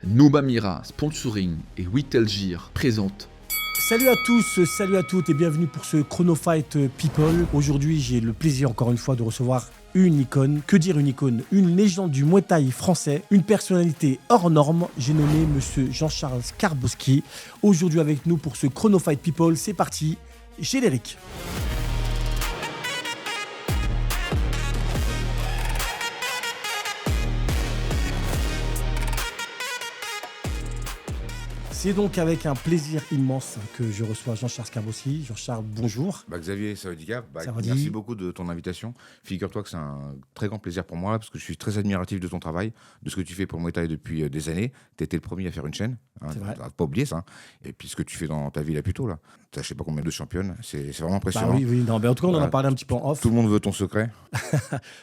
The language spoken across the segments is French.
Numa Mira, Sponsoring et Wittelgir présentent. Salut à tous, salut à toutes et bienvenue pour ce Chronofight People. Aujourd'hui, j'ai le plaisir encore une fois de recevoir une icône. Que dire une icône? Une légende du Muay Thai français, une personnalité hors norme. J'ai nommé monsieur Jean-Charles Skarbowski. Aujourd'hui avec nous pour ce Chronofight People. C'est parti, générique. C'est donc avec un plaisir immense que je reçois Jean-Charles Skarbowski. Jean-Charles, bonjour. Xavier Sawadika, Sawadie. merci beaucoup de ton invitation. Figure-toi que c'est un très grand plaisir pour moi parce que je suis très admiratif de ton travail, de ce que tu fais pour le Muay Thai depuis des années. Tu étais le premier à faire une chaîne, C'est vrai. pas oublier ça. Et puis ce que tu fais dans ta vie là plus tôt, là. Tu as je sais pas combien de championnes, c'est vraiment Bah impressionnant. oui, non, mais en tout cas, on en a Voilà. parlé un petit peu en off. Tout le monde veut ton secret.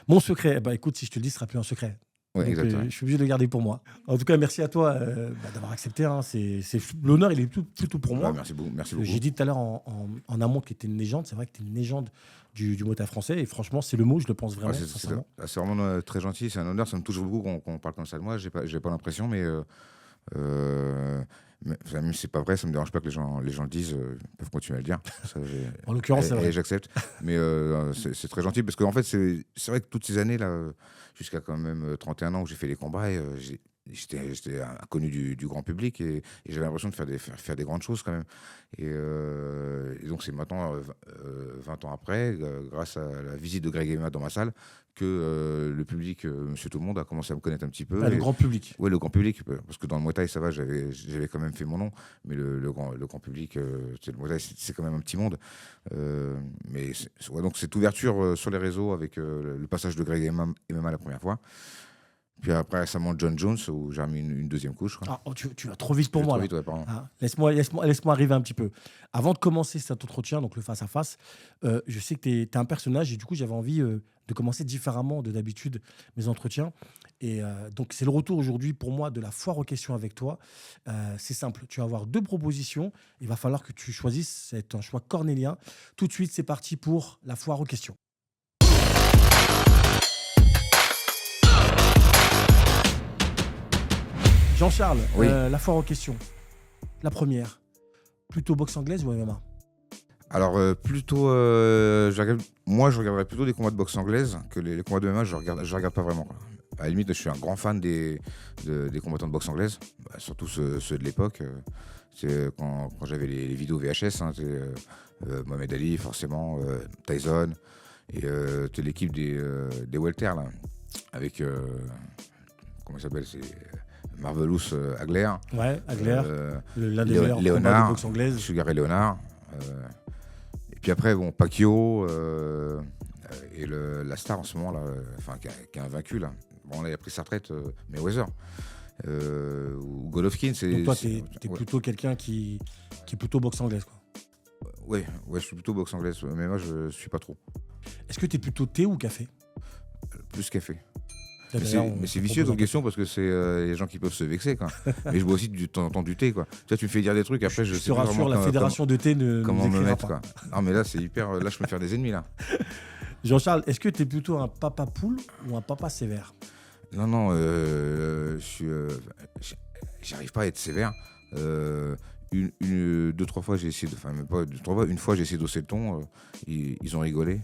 Mon secret, écoute, si je te le dis, ce sera plus un secret. Ouais, Donc, exactement. je suis obligé de le garder pour moi. En tout cas, merci à toi d'avoir accepté. Hein. L'honneur, il est tout pour moi. Ouais, merci beaucoup. J'ai dit tout à l'heure en amont que tu étais une légende. C'est vrai que tu es une légende du Muay Thai français. Et franchement, c'est le mot, je le pense vraiment. Ouais, Sincèrement. c'est vraiment très gentil, c'est un honneur, ça me touche beaucoup qu'on parle comme ça de moi. J'ai pas l'impression, mais même si c'est pas vrai, ça me dérange pas que les gens le disent, ils peuvent continuer à le dire. Ça, En l'occurrence, c'est vrai. et j'accepte. Mais c'est très gentil parce qu'en fait, c'est vrai que toutes ces années là, jusqu'à quand même 31 ans où j'ai fait les combats, j'étais inconnu du grand public et j'avais l'impression de faire des grandes choses quand même. Et donc c'est maintenant, 20 ans après, grâce à la visite de Greg Emma dans ma salle, que le public, monsieur tout le monde, a commencé à me connaître un petit peu. Le grand public. Oui, le grand public, parce que dans le Muay Thai, ça va, j'avais quand même fait mon nom, mais le grand public, le Muay Thai, c'est quand même un petit monde. Donc cette ouverture sur les réseaux avec le passage de Greg et MMA la première fois. Puis après, récemment, John Jones, où j'ai remis une deuxième couche. Ah, tu vas trop vite pour moi. Trop Là. vite, ouais, pardon. Ah, laisse-moi arriver un petit peu. Avant de commencer cet entretien, donc le face-à-face, je sais que tu es un personnage et du coup, j'avais envie de commencer différemment de d'habitude mes entretiens. Et donc, c'est le retour aujourd'hui pour moi de la foire aux questions avec toi. C'est simple, tu vas avoir deux propositions. Il va falloir que tu choisisses. C'est un choix cornélien. Tout de suite, c'est parti pour la foire aux questions. Jean-Charles, Oui. la foire aux questions. La première, plutôt boxe anglaise ou MMA? Alors, plutôt, moi, je regarderais plutôt des combats de boxe anglaise que les combats de MMA, je regarde pas vraiment, quoi. À la limite, je suis un grand fan des combattants de boxe anglaise, surtout ceux de l'époque. C'est quand j'avais les vidéos VHS, hein, Mohamed Ali, forcément, Tyson, et l'équipe des welter, là, avec, comment il s'appelle, c'est Marvelous Hagler. Ouais, Hagler, l'un des Léo- meilleurs combats de Léonard, boxe anglaise. Sugar et Léonard. Et puis après, bon, Pacquiao et la star en ce moment, là, qui est invaincu, là. Bon, là, il a pris sa retraite, Mayweather. Ou Golovkin. Donc toi, t'es ouais. plutôt quelqu'un qui est plutôt boxe anglaise, quoi. Ouais, je suis plutôt boxe anglaise, mais moi, je suis pas trop. Est-ce que t'es plutôt thé ou café? Plus café. D'ailleurs, Mais c'est vicieux comme question parce que c'est les gens qui peuvent se vexer, quoi. Mais je bois aussi de temps en temps du thé, quoi. Tu vois, tu me fais dire des trucs, après je Je sais te plus rassure, vraiment la fédération de thé ne comment nous me écrira mettre, pas. quoi. Non, mais là, c'est hyper. Là, je peux me faire des ennemis, là. Jean-Charles, est-ce que t'es plutôt un papa poule ou un papa sévère? Non, j'arrive pas à être sévère. Deux, trois fois, j'ai essayé de. Enfin, même pas deux, trois fois. Une fois, j'ai essayé d'hausser le ton. Ils ont rigolé.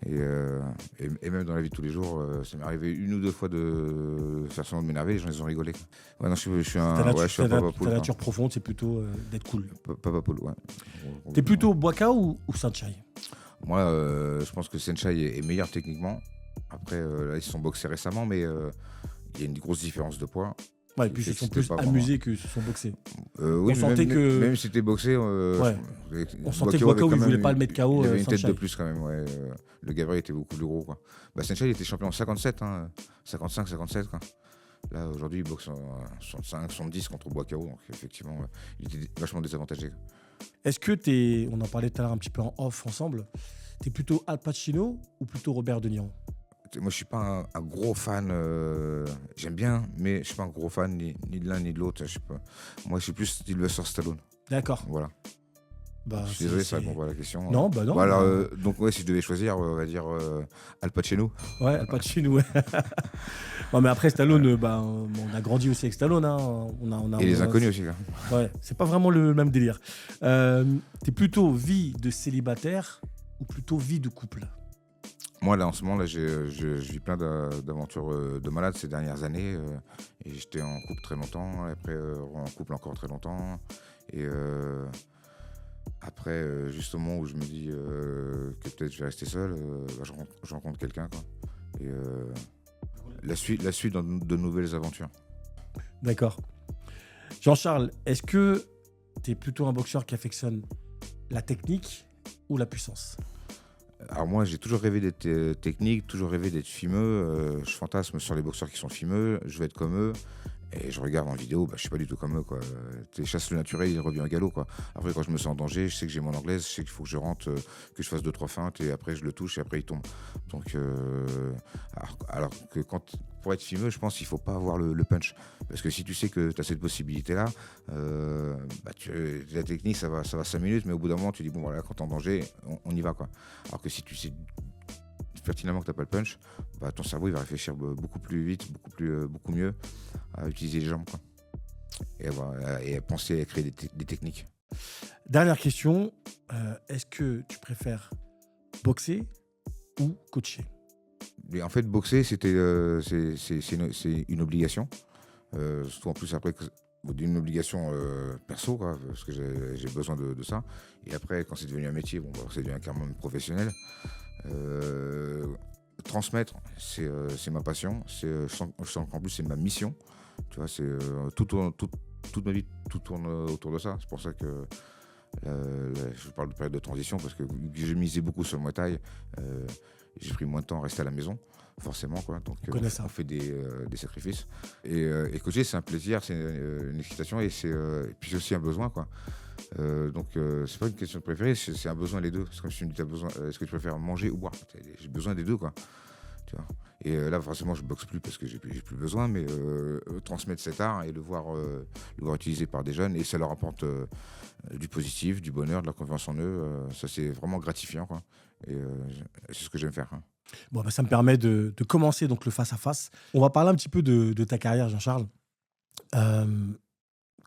Et même dans la vie de tous les jours, ça m'est arrivé une ou deux fois de faire semblant de m'énerver. Les gens, ils ont rigolé. Ouais, non, je suis un. Ta Ouais, je suis un papa ta poule. nature profonde, c'est plutôt d'être cool. Papa poule, ouais. T'es plutôt Boakao ou Saint-Chai? Moi, je pense que Senchai est meilleur techniquement. Après, là, ils se sont boxés récemment, mais il y a une grosse différence de poids. Ouais, et puis ils se sont C'était plus pas amusés que se sont boxés. Oui, On sentait que- même si c'était boxé, Ouais. On sentait que Boakao Boakao, avait il quand voulait même pas le mettre KO. Il avait une tête Saint-Chai. de plus quand même, ouais. Le gabarit était beaucoup plus gros, quoi. Senchai, il était champion en 57, hein, 55, 57, quoi. Là, aujourd'hui, il boxe en 65, 70 contre Boakao, donc effectivement, il était vachement désavantagé. Est-ce que on en parlait tout à l'heure un petit peu en off ensemble, t'es plutôt Al Pacino ou plutôt Robert De Niro? Moi, je suis pas un gros fan. J'aime bien, mais je suis pas un gros fan ni de l'un ni de l'autre. Je sais pas. Moi, je suis plus Sylvester Stallone. D'accord. Voilà. Bah, Je suis désolé, ça répond pas à la question. Non, bah non. Bon, alors, donc, ouais, si je devais choisir, on va dire Al Pacino. Ouais, Al Pacino, ouais. Non, mais après, Stallone, on a grandi aussi avec Stallone. Hein. Et les inconnus aussi, là. Ouais, c'est pas vraiment le même délire. T'es plutôt vie de célibataire ou plutôt vie de couple? Moi, là, en ce moment, là, je vis plein d'aventures de malade ces dernières années. Et j'étais en couple très longtemps, après en couple encore très longtemps. Et après, juste au moment où je me dis que peut-être je vais rester seul, je rencontre quelqu'un, quoi. Et la suite de nouvelles aventures. D'accord. Jean-Charles, est-ce que t'es plutôt un boxeur qui affectionne la technique ou la puissance? Alors moi, j'ai toujours rêvé d'être technique, toujours rêvé d'être fimeux. Je fantasme sur les boxeurs qui sont fimeux, je veux être comme eux. Et je regarde en vidéo, je suis pas du tout comme eux, quoi. Chasse le naturel, il revient au galop, quoi. Après, quand je me sens en danger, je sais que j'ai mon anglaise, je sais qu'il faut que je rentre, que je fasse 2-3 feintes, et après je le touche, et après il tombe. Donc, alors que pour être fimeux, je pense qu'il faut pas avoir le punch. Parce que si tu sais que tu as cette possibilité-là, la technique, ça va 5 minutes, mais au bout d'un moment, tu dis, bon, voilà, quand t'es en danger, on y va, quoi. Alors que si tu sais pertinemment que tu n'as pas le punch, ton cerveau il va réfléchir beaucoup plus vite, beaucoup mieux à utiliser les jambes, quoi. Et à penser à créer des techniques. Dernière question, est-ce que tu préfères boxer ou coacher? Mais en fait, boxer, c'est une obligation. Surtout en plus après d'une obligation perso, quoi, parce que j'ai besoin de ça. Et après, quand c'est devenu un métier, c'est devenu carrément professionnel. Transmettre, c'est ma passion. Je sens qu'en plus c'est ma mission. Tu vois, toute ma vie, tout tourne autour de ça. C'est pour ça que je parle de période de transition, parce que j'ai misé beaucoup sur le Muay Thai. J'ai pris moins de temps à rester à la maison, forcément, quoi. Donc on fait des sacrifices. Et coacher, c'est un plaisir, c'est une excitation, et puis c'est aussi un besoin, quoi. Donc c'est pas une question de préférer, c'est un besoin, les deux. C'est comme si tu me dis est-ce que tu préfères manger ou boire? J'ai besoin des deux, quoi. Tu vois. Et là, forcément, je boxe plus parce que j'ai plus besoin, mais transmettre cet art et le voir utilisé par des jeunes, et ça leur apporte du positif, du bonheur, de la confiance en eux. Ça, c'est vraiment gratifiant, quoi. Et c'est ce que j'aime faire, hein. Bon, ça me permet de commencer donc le face-à-face. On va parler un petit peu de ta carrière, Jean-Charles.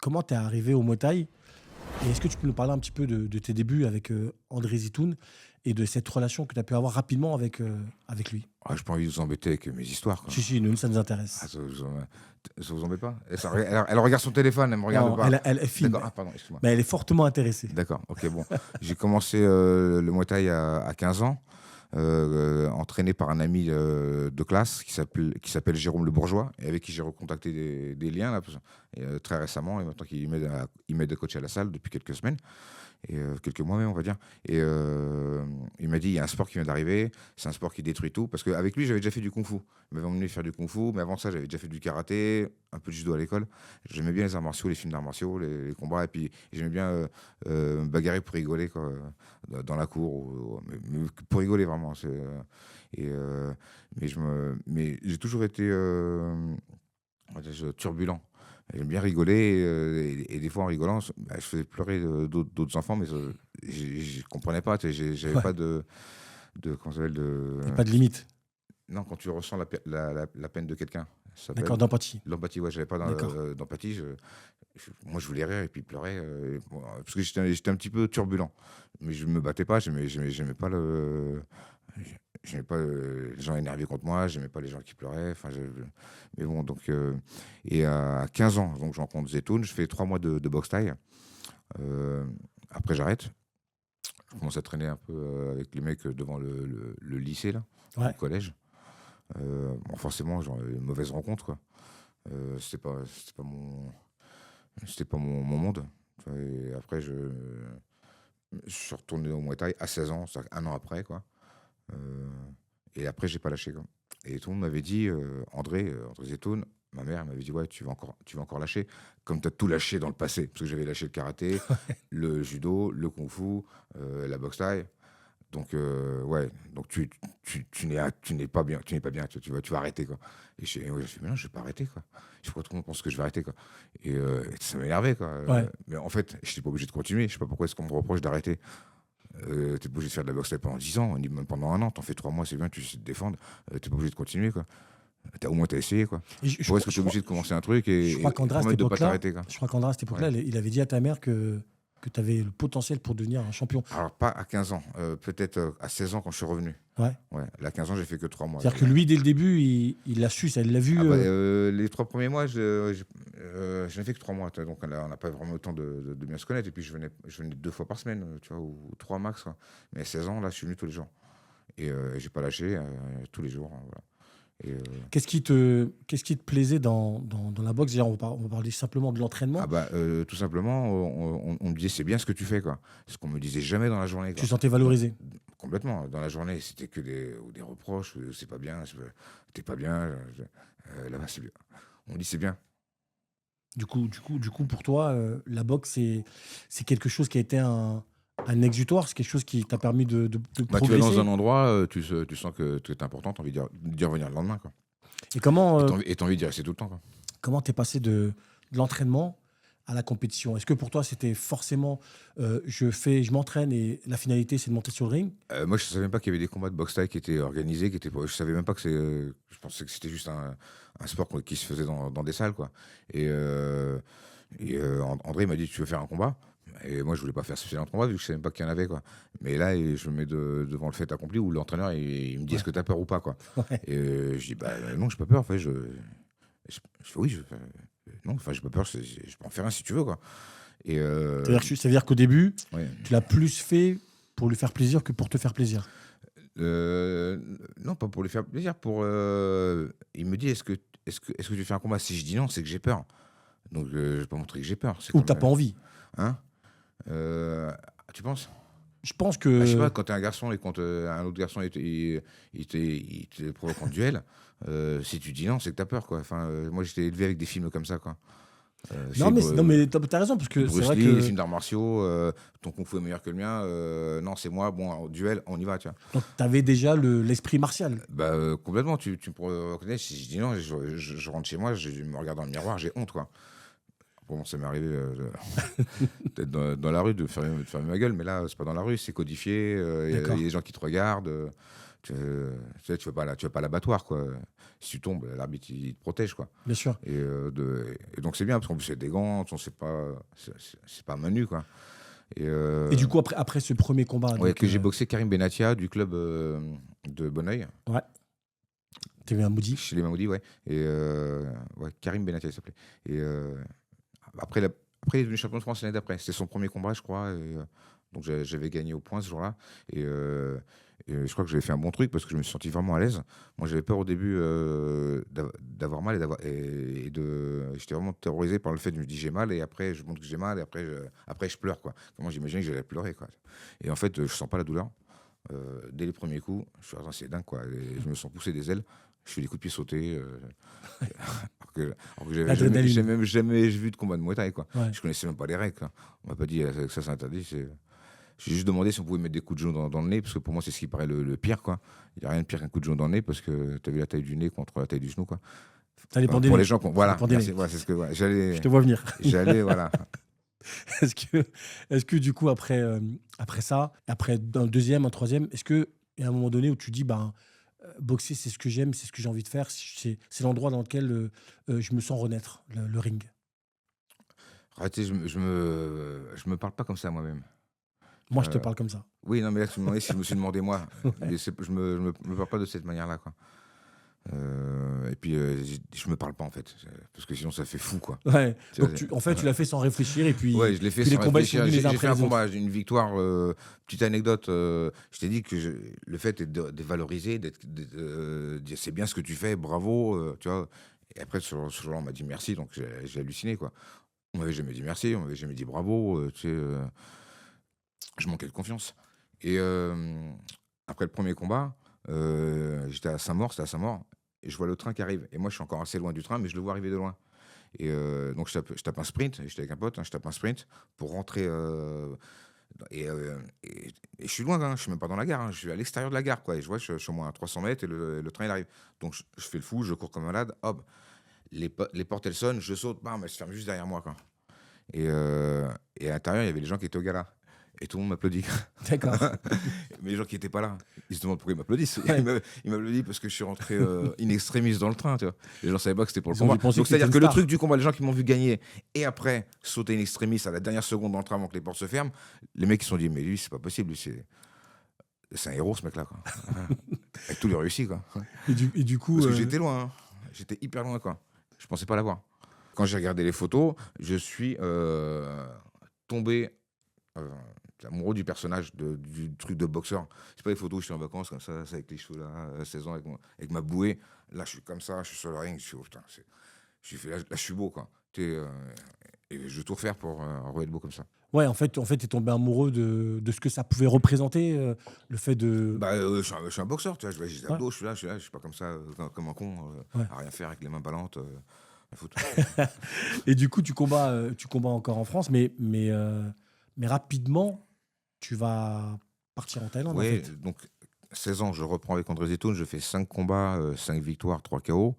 Comment tu es arrivé au Muay Thai? Et est-ce que tu peux nous parler un petit peu de tes débuts avec André Zitoun et de cette relation que tu as pu avoir rapidement avec lui? Je n'ai pas envie de vous embêter avec mes histoires, quoi. Si, nous, ça nous intéresse. Ça vous embête pas? Elle regarde son téléphone, elle me regarde Non, pas. elle filme. D'accord. Pardon, excuse-moi. Mais elle est fortement intéressée. D'accord, ok, bon. J'ai commencé le Muay Thai à 15 ans, entraîné par un ami de classe qui s'appelle Jérôme Le Bourgeois, et avec qui j'ai recontacté des liens là, très récemment, et maintenant qu'il m'aide à coacher à la salle depuis quelques semaines. Et quelques mois même, on va dire. Et il m'a dit, il y a un sport qui vient d'arriver, c'est un sport qui détruit tout. Parce qu'avec lui, j'avais déjà fait du kung-fu. Il m'avait emmené faire du kung-fu, mais avant ça, j'avais déjà fait du karaté, un peu de judo à l'école. J'aimais bien les arts martiaux, les films d'arts martiaux, les combats, et puis j'aimais bien me bagarrer pour rigoler, quoi, dans la cour, mais pour rigoler vraiment. Mais j'ai toujours été turbulent. J'aime bien rigoler, et des fois en rigolant, je faisais pleurer d'autres enfants, mais je ne comprenais pas. J'avais pas comment ça s'appelle, Pas de limite. Non, quand tu ressens la peine de quelqu'un. D'accord, d'empathie. L'empathie, ouais, j'avais pas d'empathie. Moi, je voulais rire et puis pleurer, parce que j'étais un petit peu turbulent. Mais je me battais pas, j'aimais pas j'aimais pas les gens énervés contre moi, j'aimais pas les gens qui pleuraient. Mais bon, donc. Et à 15 ans, donc, je rencontre Zetoun, je fais 3 mois de boxe thaï. Après, j'arrête. Je commence à traîner un peu avec les mecs devant le lycée, là, Ouais. au collège. Forcément, genre, une mauvaise rencontre, quoi. C'était pas mon monde. Et après, je suis retourné au Muay Thai à 16 ans, c'est-à-dire un an après, quoi. Et après, j'ai pas lâché, quoi. Et tout le monde m'avait dit, André Zetoun, ma mère m'avait dit, ouais, tu vas encore lâcher, comme tu as tout lâché dans le passé. Parce que j'avais lâché le karaté, le judo, le kung-fu, la boxe thaï. Donc, ouais, donc tu n'es pas bien, tu vas arrêter, quoi. Et j'ai fait, mais non, je vais pas arrêter, quoi. Je sais pas, tout le monde pense que je vais arrêter, quoi. Et ça m'énervait, quoi. Ouais. Mais en fait, je n'étais pas obligé de continuer. Je sais pas pourquoi est-ce qu'on me reproche d'arrêter. T'es pas obligé de faire de la boxe thaï pendant 10 ans, on dit même pendant un an, t'en fais 3 mois, c'est bien, tu sais te défendre. T'es pas obligé de continuer, quoi. Au moins, t'as essayé, quoi. Et Pourquoi est-ce que t'es obligé de commencer un truc et je crois qu'Andra, à cette promettre de pas époque-là, t'arrêter, quoi. il avait dit à ta mère que tu avais le potentiel pour devenir un champion. Alors, pas à 15 ans, peut-être à 16 ans quand je suis revenu. Ouais. Ouais, là, à 15 ans, j'ai fait que 3 mois. C'est-à-dire que lui, dès le début, il l'a su, ça, il l'a vu. Ah bah, les 3 premiers mois, je n'ai fait que 3 mois. Donc là, on n'a pas vraiment le temps de bien se connaître. Et puis je venais 2 fois par semaine, tu vois, ou 3 max, quoi. Mais à 16 ans, là, je suis venu tous les jours. Et j'ai pas lâché tous les jours, hein, voilà. Et, Qu'est-ce qui te plaisait dans la boxe? Déjà, on va parler simplement de l'entraînement. ah bah, tout simplement, on me disait c'est bien ce que tu fais, quoi. Ce qu'on me disait jamais dans la journée, Tu quoi. te sentais valorisé. Complètement. Dans la journée, c'était que des reproches. C'est pas bien, t'es pas bien. Là-bas, c'est bien. On me dit c'est bien. Du coup, pour toi, la boxe, c'est quelque chose qui a été un exutoire, c'est quelque chose qui t'a permis de Bah, tu vas progresser. dans un endroit, tu sens que tu es important, tu as envie d'y revenir le lendemain, quoi. Et comment Et t'as envie d'y rester tout le temps, quoi. comment t'es passé de l'entraînement à la compétition? Est-ce que pour toi, c'était forcément je m'entraîne et la finalité, c'est de monter sur le ring? Moi, je savais même pas qu'il y avait des combats de boxe thaï qui étaient organisés, je savais même pas que je pensais que c'était juste un sport qui se faisait dans des salles, quoi. André m'a dit, tu veux faire un combat? Et moi, je voulais pas faire spécialement un combat vu que je savais même pas qu'il y en avait, quoi. Mais là, je me mets devant le fait accompli où l'entraîneur il me dit, est-ce que tu as peur ou pas, quoi. Ouais. Et je dis, bah non, j'ai pas peur. En fait, je fais oui, non, enfin, j'ai pas peur. Je peux en faire un si tu veux, quoi. Et C'est-à-dire qu'au début, ouais. tu l'as plus fait pour lui faire plaisir que pour te faire plaisir. Non, pas pour lui faire plaisir. Il me dit, est-ce que tu fais un combat? Si je dis non, c'est que j'ai peur. Donc, je vais pas montrer que j'ai peur. C'est Ou comme, t'as pas envie. hein? Tu penses? Je pense Bah, je sais que pas, quand t'es un garçon et quand un autre garçon il te provoque en duel, si tu dis non, c'est que t'as peur, quoi. Enfin, moi, j'étais élevé avec des films comme ça, quoi. non, mais t'as raison, parce que c'est Bruce vrai Lee, que les films d'arts martiaux, ton kung fu est meilleur que le mien, non, c'est moi, bon, en duel, on y va, tu vois. donc, t'avais déjà l'esprit martial. Bah, complètement, tu pourrais reconnaître, si je dis non, je rentre chez moi, je me regarde dans le miroir, j'ai honte, quoi. Bon, ça m'est arrivé peut-être dans la rue de fermer ma gueule, mais là, c'est pas dans la rue, c'est codifié, il y a D'accord. des gens qui te regardent, tu sais, tu vas pas à l'abattoir, quoi. Si tu tombes, l'arbitre, il te protège, quoi. Bien sûr. Et donc, c'est bien, parce qu'en plus, c'est des gants, c'est pas à main nue, quoi. Et du coup, après ce premier combat, Ouais, donc, que j'ai boxé Karim Benatia du club de Bonneuil, ouais, t'as eu un maudit. chez les Mamoudi, ouais. Ouais, Karim Benatia, il s'appelait. Et après, il est devenu champion de France l'année d'après. C'était son premier combat, je crois. Donc j'avais gagné au point ce jour-là. Et je crois que j'avais fait un bon truc parce que je me suis senti vraiment à l'aise. Moi, j'avais peur au début d'avoir mal j'étais vraiment terrorisé par le fait de me dire j'ai mal et après je montre que j'ai mal et après je pleure, quoi. Comment j'imaginais que j'allais pleurer, quoi. Et en fait, je sens pas la douleur. Dès les premiers coups, je suis c'est dingue, quoi. Et je me sens pousser des ailes. Je fais des coups de pied sautés. Alors que j'avais L'adrénaline. j'ai même jamais vu de combat de Muay Thai, quoi. Ouais. Je connaissais même pas les règles, quoi. On m'a pas dit que ça c'est interdit. J'ai juste demandé si on pouvait mettre des coups de genou dans le nez, parce que pour moi c'est ce qui paraît le pire, quoi. Il n'y a rien de pire qu'un coup de genou dans le nez, parce que tu as vu la taille du nez contre la taille du genou, quoi. Ça dépend des Pour nez. les gens, voilà, dépend des merci, nez. voilà, c'est ce que voilà, Je te vois venir. j'allais, voilà. Est-ce que du coup, après ça, après un deuxième, un troisième, est-ce qu'il y a un moment donné où tu dis, ben, boxer, c'est ce que j'aime, c'est ce que j'ai envie de faire, c'est l'endroit dans lequel je me sens renaître, le ring? Arrêtez, je me parle pas comme ça moi-même. Moi, je te Euh, parle comme ça. Oui, non, mais là, tu me demandais si je me suis demandé moi. Ouais. Mais je me parle pas de cette manière-là, quoi. Et puis, je me parle pas, en fait. Parce que sinon, ça fait fou, quoi. Ouais. Tu Donc, vois, en fait, tu l'as fait sans réfléchir et puis, ouais, je l'ai fait puis les sans combats ils sont réfléchir. venus les uns J'ai fait après un les autres. combat, j'ai une victoire. Petite anecdote, je t'ai dit que le fait de valoriser, dire c'est bien ce que tu fais, bravo, tu vois. Et après, ce jour-là, on m'a dit merci, donc j'ai halluciné, quoi. On m'avait jamais dit merci, on m'avait jamais dit bravo, tu sais. Je manquais de confiance. Et après le premier combat, j'étais à Saint-Maur, c'était à Saint-Maur, et je vois le train qui arrive. Et moi, je suis encore assez loin du train, mais je le vois arriver de loin. Et donc, je tape un sprint, j'étais avec un pote, hein, je tape un sprint pour rentrer Et je suis loin, hein, je suis même pas dans la gare, hein, je suis à l'extérieur de la gare, quoi. Et je vois, je suis au moins à 300 mètres et le train, il arrive. Donc, je fais le fou, je cours comme un malade, hop, les portes, elles sonnent, je saute, bam, elles se ferment juste derrière moi, quoi. Et à l'intérieur, il y avait les gens qui étaient au gala. Et tout le monde m'applaudit. D'accord. Mais les gens qui n'étaient pas là, ils se demandent pourquoi ils m'applaudissent. Ouais. Ils m'applaudissent parce que je suis rentré in extremis dans le train. Tu vois. Les gens ne savaient pas que c'était pour le Ils ont combat. dû penser Donc que c'était c'est-à-dire une que le star. truc du combat, les gens qui m'ont vu gagner et après sauter in extremis à la dernière seconde dans le train avant que les portes se ferment, les mecs ils se sont dit mais lui c'est pas possible, lui, c'est un héros ce mec-là. Quoi. Avec tout le réussi. Quoi. Et du coup, Parce que j'étais loin, hein. J'étais hyper loin. Quoi. Je pensais pas l'avoir. Quand j'ai regardé les photos, je suis tombé amoureux du personnage, du truc de boxeur. C'est pas les photos où je suis en vacances comme ça avec les cheveux là, 16 ans, avec ma bouée. Là, je suis comme ça, je suis sur le ring, je suis, oh, putain, là, je suis beau, quoi. Et je vais tout refaire pour être beau comme ça. ouais, en fait, t'es tombé amoureux de ce que ça pouvait représenter, le fait de. Bah, je suis un boxeur, tu vois, j'ai des Ouais. abdos, je suis pas comme ça, comme un con, Ouais. à rien faire avec les mains ballantes. La photo. Et du coup, tu combats encore en France, mais rapidement, tu vas partir en Thaïlande, en Ouais, fait. donc 16 ans, je reprends avec André Zetoun, je fais 5 combats, 5 victoires, 3 KO.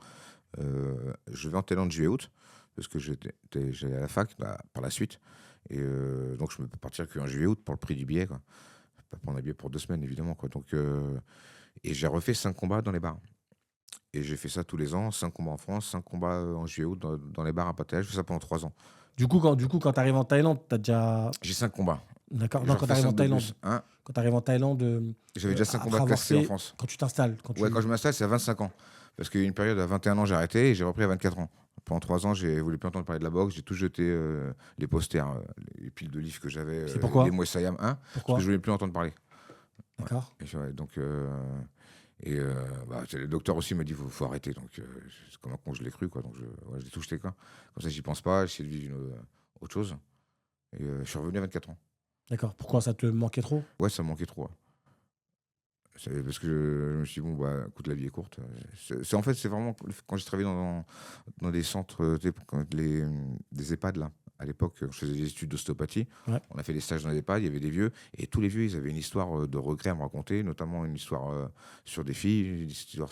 Je vais en Thaïlande juillet-août, parce que j'allais à la fac par la suite. Et donc je ne peux partir qu'en juillet-août pour le prix du billet. Quoi. Je peux pas prendre un billet pour 2 semaines, évidemment. Quoi. Donc, et j'ai refait 5 combats dans les bars. Et j'ai fait ça tous les ans, 5 combats en France, 5 combats en juillet-août dans les bars à Pattaya. Je fais ça pendant 3 ans. Du coup, quand tu arrives en Thaïlande, tu as déjà. J'ai 5 combats. D'accord. Et Non, j'en quand tu refais arrives en 5 de Thaïlande. plus. Hein. Quand tu arrives en Thaïlande. J'avais déjà 5 après combats avoir classés en fait. France. Quand tu t'installes. Ouais, quand je m'installe, c'est à 25 ans. Parce qu'il y a eu une période à 21 ans, j'ai arrêté et j'ai repris à 24 ans. Pendant 3 ans, j'ai voulu plus entendre parler de la boxe. J'ai tout jeté, les posters, les piles de livres que j'avais, C'est pourquoi les Muay Thai, parce Pourquoi que je voulais plus entendre parler. D'accord. Ouais, donc, le docteur aussi m'a dit faut arrêter. Donc, c'est comme un con, je l'ai cru. Quoi, donc, je l'ai tout jeté. Quoi. Comme ça, j'y pense pas. J'essaie de vivre autre chose. Et je suis revenu à 24 ans. D'accord. Pourquoi ça te manquait trop? Ouais, ça me manquait trop. Ouais. Parce que je me suis dit, bon, bah, écoute, la vie est courte. En fait, c'est vraiment quand j'ai travaillé dans des centres, tu sais, des EHPAD, là. À l'époque, je faisais des études d'ostéopathie. Ouais. On a fait des stages dans les EHPAD, il y avait des vieux. Et tous les vieux, ils avaient une histoire de regret à me raconter, notamment une histoire sur des filles, une histoire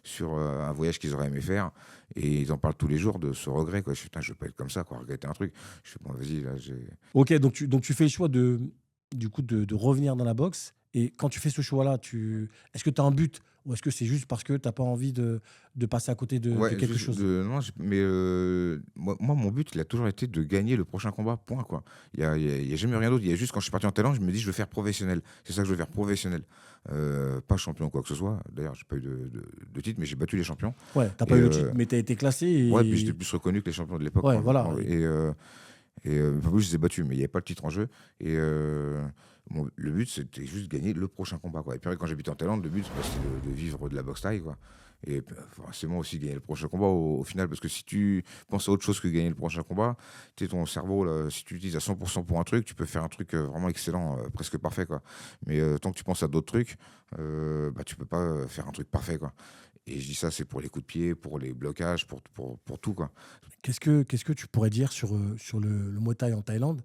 sur un voyage qu'ils auraient aimé faire. Et ils en parlent tous les jours de ce regret. Quoi. Je suis, putain, je veux pas être comme ça, quoi, regretter un truc. Je fais, bon, vas-y, là, j'ai. Ok, donc tu fais le choix du coup, de revenir dans la boxe. Et quand tu fais ce choix-là, est-ce que tu as un but ou est-ce que c'est juste parce que tu n'as pas envie de passer à côté de quelque juste chose? non, mais moi, mon but, il a toujours été de gagner le prochain combat, point. Quoi. Il y a jamais rien d'autre. Il y a juste quand je suis parti en Thaïlande, je me dis, je veux faire professionnel. C'est ça que je veux faire, professionnel. Pas champion ou quoi que ce soit. D'ailleurs, j'ai pas eu de titre, mais j'ai battu les champions. Ouais, tu n'as pas Et, eu le titre, mais tu as été classé. Et... Ouais, puis j'étais plus reconnu que les champions de l'époque. Ouais, Quoi. voilà. En plus, je les ai battus, mais il n'y avait pas le titre en jeu. Et le but, c'était juste de gagner le prochain combat. Quoi. Et puis quand j'habitais en Thaïlande, le but, c'était de vivre de la boxe thaï. Quoi. Et forcément aussi gagner le prochain combat au final. Parce que si tu penses à autre chose que gagner le prochain combat, ton cerveau, là, si tu l'utilises à 100% pour un truc, tu peux faire un truc vraiment excellent, presque parfait. Quoi. Mais tant que tu penses à d'autres trucs, tu peux pas faire un truc parfait. Quoi. Et je dis ça, c'est pour les coups de pied, pour les blocages, pour tout. Quoi. Qu'est-ce que tu pourrais dire sur le Muay Thai en Thaïlande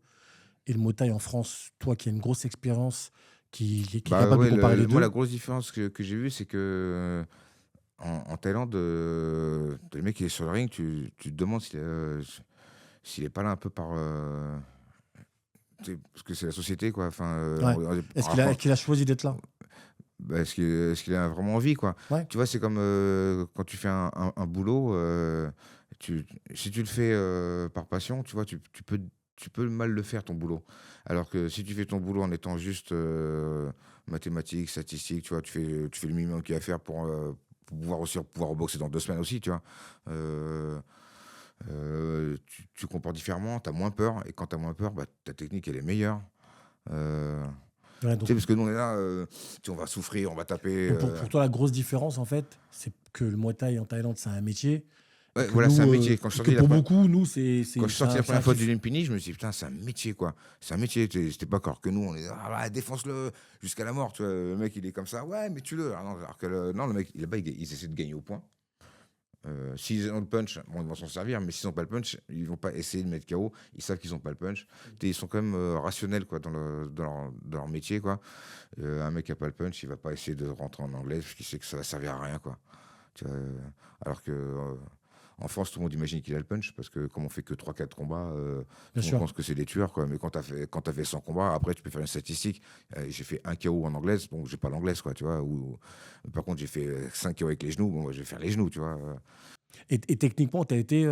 et le Muay Thai en France? Toi qui as une grosse expérience, qui est capable de comparer les deux. Moi, la grosse différence que j'ai vue, c'est que en Thaïlande, le mec qui est sur le ring, tu te demandes s'il est pas là un peu par. Parce que c'est la société, quoi. Enfin, Ouais. Est-ce qu'il a choisi d'être là? Est-ce qu'il a vraiment envie, quoi. Ouais. Tu vois, c'est comme quand tu fais un boulot, si tu le fais par passion, tu vois, tu peux mal le faire, ton boulot. Alors que si tu fais ton boulot en étant juste mathématiques, statistiques, tu vois, tu fais le minimum qu'il y a à faire pour pouvoir boxer dans 2 semaines aussi, tu vois. Tu compares différemment, tu as moins peur, et quand tu as moins peur, ta technique, elle est meilleure. Ouais, Tu sais, parce que nous, on est là, on va souffrir, on va taper. donc pour toi, la grosse différence, en fait, c'est que le Muay Thai en Thaïlande, c'est un métier. Ouais, Que voilà, nous, c'est un métier. Quand je que sortais pour beaucoup, nous, c'est Quand je suis sorti la c'est première un fois kiff. du Lumpini, je me suis dit, putain, c'est un métier, quoi. C'est un métier. C'était pas encore que nous, on est défonce-le jusqu'à la mort. Tu vois, le mec, il est comme ça, ouais, mais tue-le. Alors que le mec, là-bas, ils essaient de gagner au point. S'ils ont le punch, bon, ils vont s'en servir, mais s'ils n'ont pas le punch, ils vont pas essayer de mettre KO. Ils savent qu'ils n'ont pas le punch. Ils sont quand même rationnels quoi, dans leur métier. Quoi. Un mec qui n'a pas le punch, il ne va pas essayer de rentrer en anglaise parce qu'il sait que ça va servir à rien. Quoi. Tu vois, alors que en France, tout le monde imagine qu'il a le punch parce que comme on fait que 3-4 combats, Bien on sûr. pense que c'est des tueurs. Quoi. Mais quand tu as fait 100 combats, après, tu peux faire une statistique. J'ai fait un KO en anglaise, bon, j'ai pas l'anglaise. Quoi, tu vois, par contre, j'ai fait 5 KO avec les genoux, bon, moi, je vais faire les genoux. Tu vois. Et techniquement, tu as été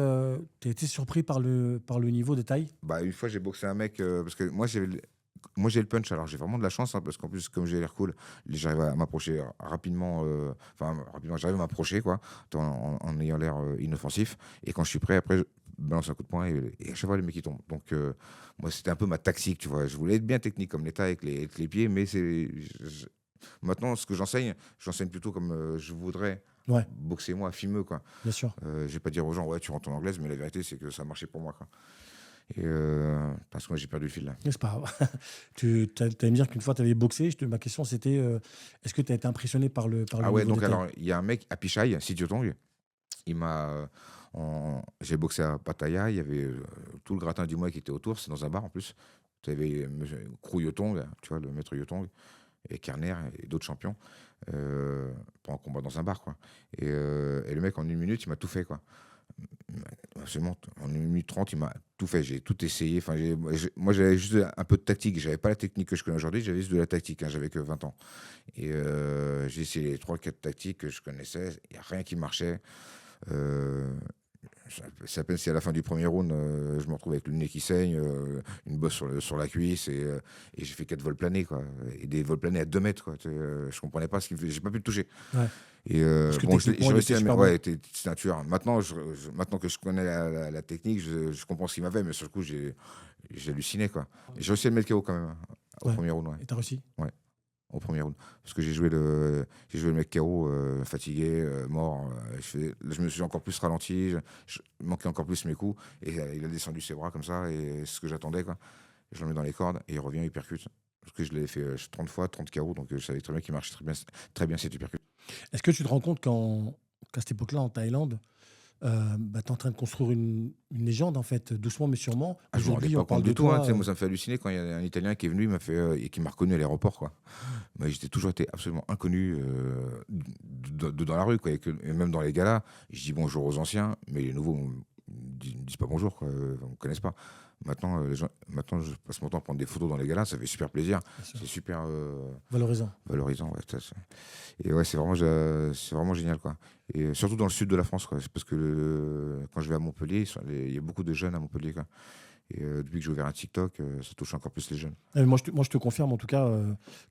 surpris par le niveau de taille? Bah, une fois, j'ai boxé un mec parce que moi j'ai le punch, alors j'ai vraiment de la chance hein, parce qu'en plus, comme j'ai l'air cool, j'arrive à m'approcher rapidement. Rapidement, j'arrive à m'approcher quoi, en ayant l'air inoffensif. Et quand je suis prêt, après, je balance un coup de poing et à chaque fois, les mecs ils tombent. Donc, moi, c'était un peu ma tactique, tu vois. Je voulais être bien technique comme l'état avec les pieds, mais maintenant, ce que j'enseigne plutôt comme je voudrais. Ouais, Boxer moi, fimeux quoi. bien sûr. Je vais pas dire aux gens ouais tu rentres en anglaise, mais la vérité c'est que ça marchait pour moi quoi. Et parce que moi j'ai perdu le fil là. Mais c'est pas grave. Tu allais me dire qu'une fois, tu avais boxé. Ma question, c'était est-ce que tu as été impressionné par le Ah ouais, niveau donc de taille? alors il y a un mec à Pichai, Sidiotong, il m'a j'ai boxé à Pattaya, il y avait tout le gratin du mois qui était autour, c'est dans un bar en plus. Tu avais Krou Yotong, tu vois le maître Yotong et Kerner et d'autres champions pour un combat dans un bar quoi. Et le mec en une minute, il m'a tout fait quoi. Absolument, en 1 minute 30, il m'a tout fait. J'ai tout essayé. Enfin, moi, j'avais juste un peu de tactique. J'avais pas la technique que je connais aujourd'hui. J'avais juste de la tactique. Hein, j'avais que 20 ans. Et j'ai essayé les 3-4 tactiques que je connaissais. Il n'y a rien qui marchait. Euh, c'est à peine si à la fin du premier round, je me retrouve avec le nez qui saigne, une bosse sur la cuisse et j'ai fait 4 vols planés. Quoi, et des vols planés à 2 mètres. Quoi, je comprenais pas ce qu'il me fait. J'ai pas pu le toucher. Ouais. Et Parce que bon, techniquement, j'ai il réussi était à super bon. ouais, c'est un tueur. Maintenant, maintenant que je connais la technique, je comprends ce qu'il m'avait, mais sur le coup, j'ai halluciné. Quoi. Et j'ai réussi à le mettre KO quand même, hein, au Ouais. premier round. Ouais. Et t'as réussi? Ouais, au premier round. Parce que j'ai joué le mec KO, fatigué, mort. Je me suis encore plus ralenti, je manquais encore plus mes coups, et il a descendu ses bras comme ça, et c'est ce que j'attendais. Quoi. Je le mets dans les cordes, et il revient, il percute. Parce que je l'avais fait 30 fois, 30 KO, donc je savais très bien qu'il marchait très bien cette uppercut. Est-ce que tu te rends compte qu'à cette époque-là, en Thaïlande, tu es en train de construire une légende, en fait, doucement mais sûrement? Ah, je me rendais Aujourd'hui, pas on parle compte de du tout. Hein, toi. tu sais, moi, ça me fait halluciner quand il y a un Italien qui est venu, il m'a fait, et qui m'a reconnu à l'aéroport. Quoi. Mais j'étais toujours été absolument inconnu dans la rue. Quoi, et même dans les galas, je dis bonjour aux anciens, mais les nouveaux me disent pas bonjour. Quoi, ils ne me connaissent pas. Maintenant, je passe mon temps à prendre des photos dans les galas, ça fait super plaisir. Bien sûr. C'est super Valorisant. valorisant. Ouais, et ouais, c'est vraiment génial. Quoi. Et surtout dans le sud de la France. Quoi, parce que quand je vais à Montpellier, il y a beaucoup de jeunes à Montpellier. Quoi. Et depuis que j'ai ouvert un TikTok, ça touche encore plus les jeunes. Moi, je te confirme en tout cas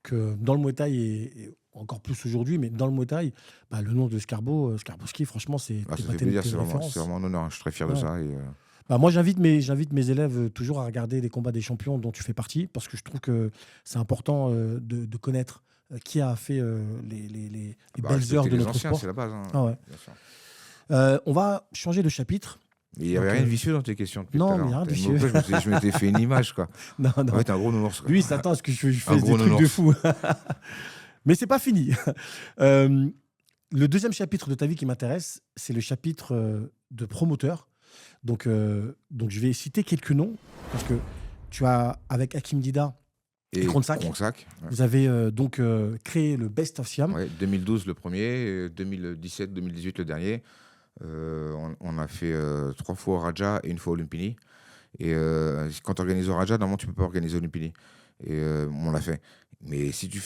que dans le Muay Thai, et encore plus aujourd'hui, mais dans le Muay Thai, bah, le nom de Skarbowski, franchement, c'est Ah, ça t'es fait plaisir, une c'est référence. vraiment un honneur. Hein, je suis très fier de Ouais. ça. Et, Bah, moi, j'invite mes élèves toujours à regarder les combats des champions dont tu fais partie, parce que je trouve que c'est important de connaître qui a fait les belles respecter heures de les notre anciens, sport. c'est la base. Hein, Ah ouais. bien sûr. On va changer de chapitre. Mais il n'y avait Donc, rien de vicieux dans tes questions depuis non, tout à l'heure. mais rien de T'as- vicieux. Je m'étais fait une image. Quoi. Non, En non. fait, t'es un gros nounours. Quoi. Lui, il s'attend à ce que je Un fasse des gros trucs de nounours. fou. Mais c'est pas fini. Euh, le deuxième chapitre de ta vie qui m'intéresse, c'est le chapitre de promoteur. Donc, je vais citer quelques noms, parce que tu as, avec Hakim Dida et Kronsack, Kronsack, ouais. vous avez créé le Best of Siam. Ouais, 2012 le premier, 2017-2018 le dernier. On a fait 3 fois au Raja et 1 fois au Lumpini. Et quand tu organises au Raja, normalement, tu ne peux pas organiser au Lumpini. Et on l'a fait. Mais si tu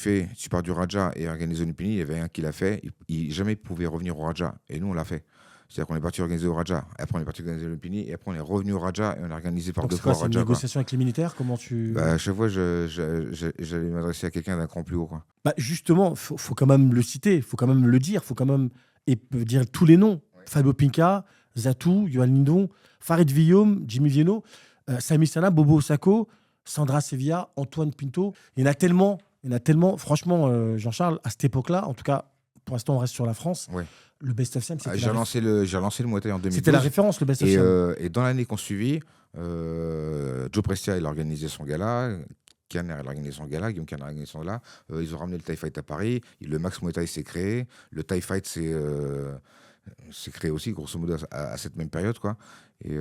pars du Raja et organises au Lumpini, il y avait un qui l'a fait, jamais il pouvait revenir au Raja. Et nous, on l'a fait. C'est-à-dire qu'on est parti organiser au Raja, après on est parti organiser au Lumpini, et après on est revenu au Raja et on a organisé par Donc, 2 c'est fois quoi, au c'est une Raja. Quoi. négociation avec les militaires? Comment tu... Bah, à chaque fois, j'allais m'adresser à quelqu'un d'un cran plus haut. Quoi. Bah, justement, faut quand même le citer, il faut quand même le dire, il faut quand même dire tous les noms. Ouais. Fabio Pinca, Zatou, Yohan Lindon, Farid Villaume, Jimmy Vienno, Sami Sana, Bobo Osako, Sandra Sevilla, Antoine Pinto. Il y en a tellement. Franchement, Jean-Charles, à cette époque-là, en tout cas, pour l'instant, on reste sur la France. Ouais. Le Best of Siam, c'était J'ai relancé le Muay Thai en 2012. C'était la référence, le Best of Siam. Et dans l'année qu'on suivit, Joe Prestia il a organisé son gala, Kerner a organisé son gala, Guillaume Kerner a organisé son gala. Ils ont ramené le Thai Fight à Paris. Le Max Muay Thai s'est créé. Le Thai Fight, s'est créé aussi, grosso modo, à cette même période, quoi. Et,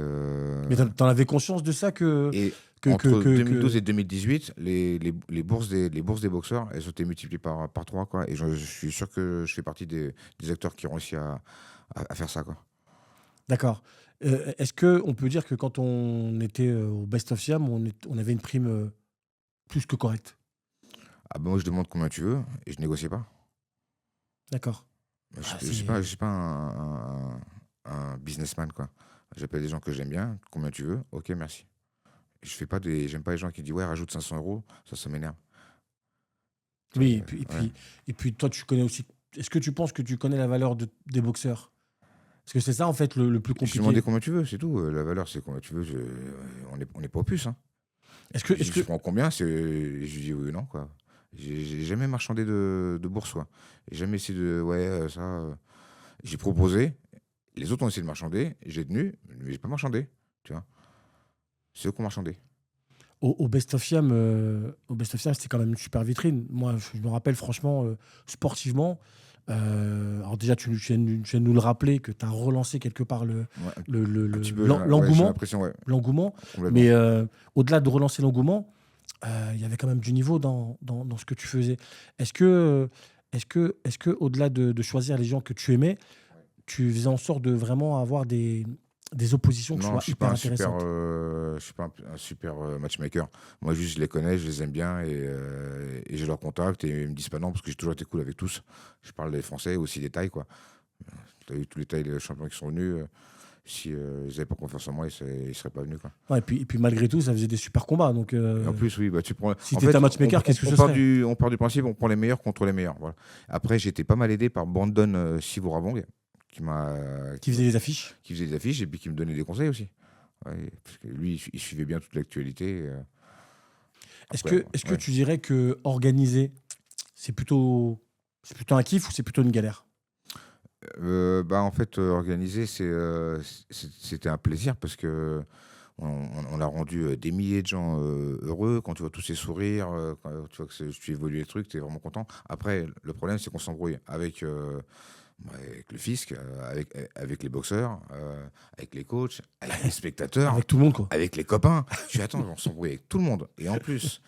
Mais t'en avais conscience de ça et que, entre que, que- 2012 que- et 2018, les bourses des boxeurs, elles ont été multipliées par 3, quoi. Et je suis sûr que je fais partie des acteurs qui ont réussi à faire ça, quoi. D'accord. Est-ce qu'on peut dire que quand on était au Best of Siam, on avait une prime plus que correcte? Ah ben moi, je demande combien tu veux et je négocie pas. D'accord. Je Ah, ne suis pas un businessman, quoi. J'appelle des gens que j'aime bien. Combien tu veux? Ok, merci. J'aime pas les gens qui disent ouais, rajoute 500 euros. Ça m'énerve. Oui, Ouais. et puis toi, tu connais aussi. Est-ce que tu penses que tu connais la valeur des boxeurs? Parce que c'est ça, en fait, le plus Je demandais compliqué. combien tu veux, c'est tout. La valeur, c'est combien tu veux. On n'est pas au puce, hein. Est-ce que, Je prends combien? Je dis oui ou non, quoi. J'ai jamais marchandé de bourse, quoi. J'ai jamais essayé de. Ouais, ça. J'ai proposé. Les autres ont essayé de marchander. J'ai tenu, mais j'ai pas marchandé. Tu vois. C'est eux qui ont marchandé. au Best of Siam, c'était quand même une super vitrine. Moi, je me rappelle, franchement, sportivement. Alors, déjà, tu viens de nous le rappeler que tu as relancé quelque part Ouais, un petit peu, ouais, j'ai l'engouement. l'impression, ouais, L'engouement. complètement. Mais au-delà de relancer l'engouement, il y avait quand même du niveau dans ce que tu faisais. Est-ce que au-delà de choisir les gens que tu aimais, tu faisais en sorte de vraiment avoir des oppositions qui Non, soient hyper intéressantes? je suis pas un super matchmaker. Moi, juste, je les connais, je les aime bien et j'ai leur contact et ils me disent pas non parce que j'ai toujours été cool avec tous. Je parle des Français, aussi des Thaïs, quoi. Tu as vu tous les Thaïs, les champions qui sont venus. Si ils n'avaient pas confiance en moi, ils seraient pas venus, quoi. Ouais, et puis malgré tout, ça faisait des super combats. Donc, Et en plus, oui, bah, tu prends. si En tu étais fait, un matchmaker, qu'est-ce que ce serait? on part du principe, on prend les meilleurs contre les meilleurs. Voilà. Après, j'ai été pas mal aidé par Brandon Sivoravong, qui m'a, Qui faisait des affiches? qui faisait des affiches et puis qui me donnait des conseils aussi. Ouais, parce que lui, il suivait bien toute l'actualité. Après, Est-ce que ouais. tu dirais que organiser, c'est plutôt un kiff ou c'est plutôt une galère? Bah, en fait, organiser, c'était un plaisir parce que on a rendu des milliers de gens heureux. Quand tu vois tous ces sourires, quand tu vois que tu évolues les trucs, tu es vraiment content. Après, le problème, c'est qu'on s'embrouille avec le fisc, avec les boxeurs, avec les coachs, avec les spectateurs, Avec tout le monde, quoi. avec les copains. Je fais attends, on s'embrouille avec tout le monde. Et en plus,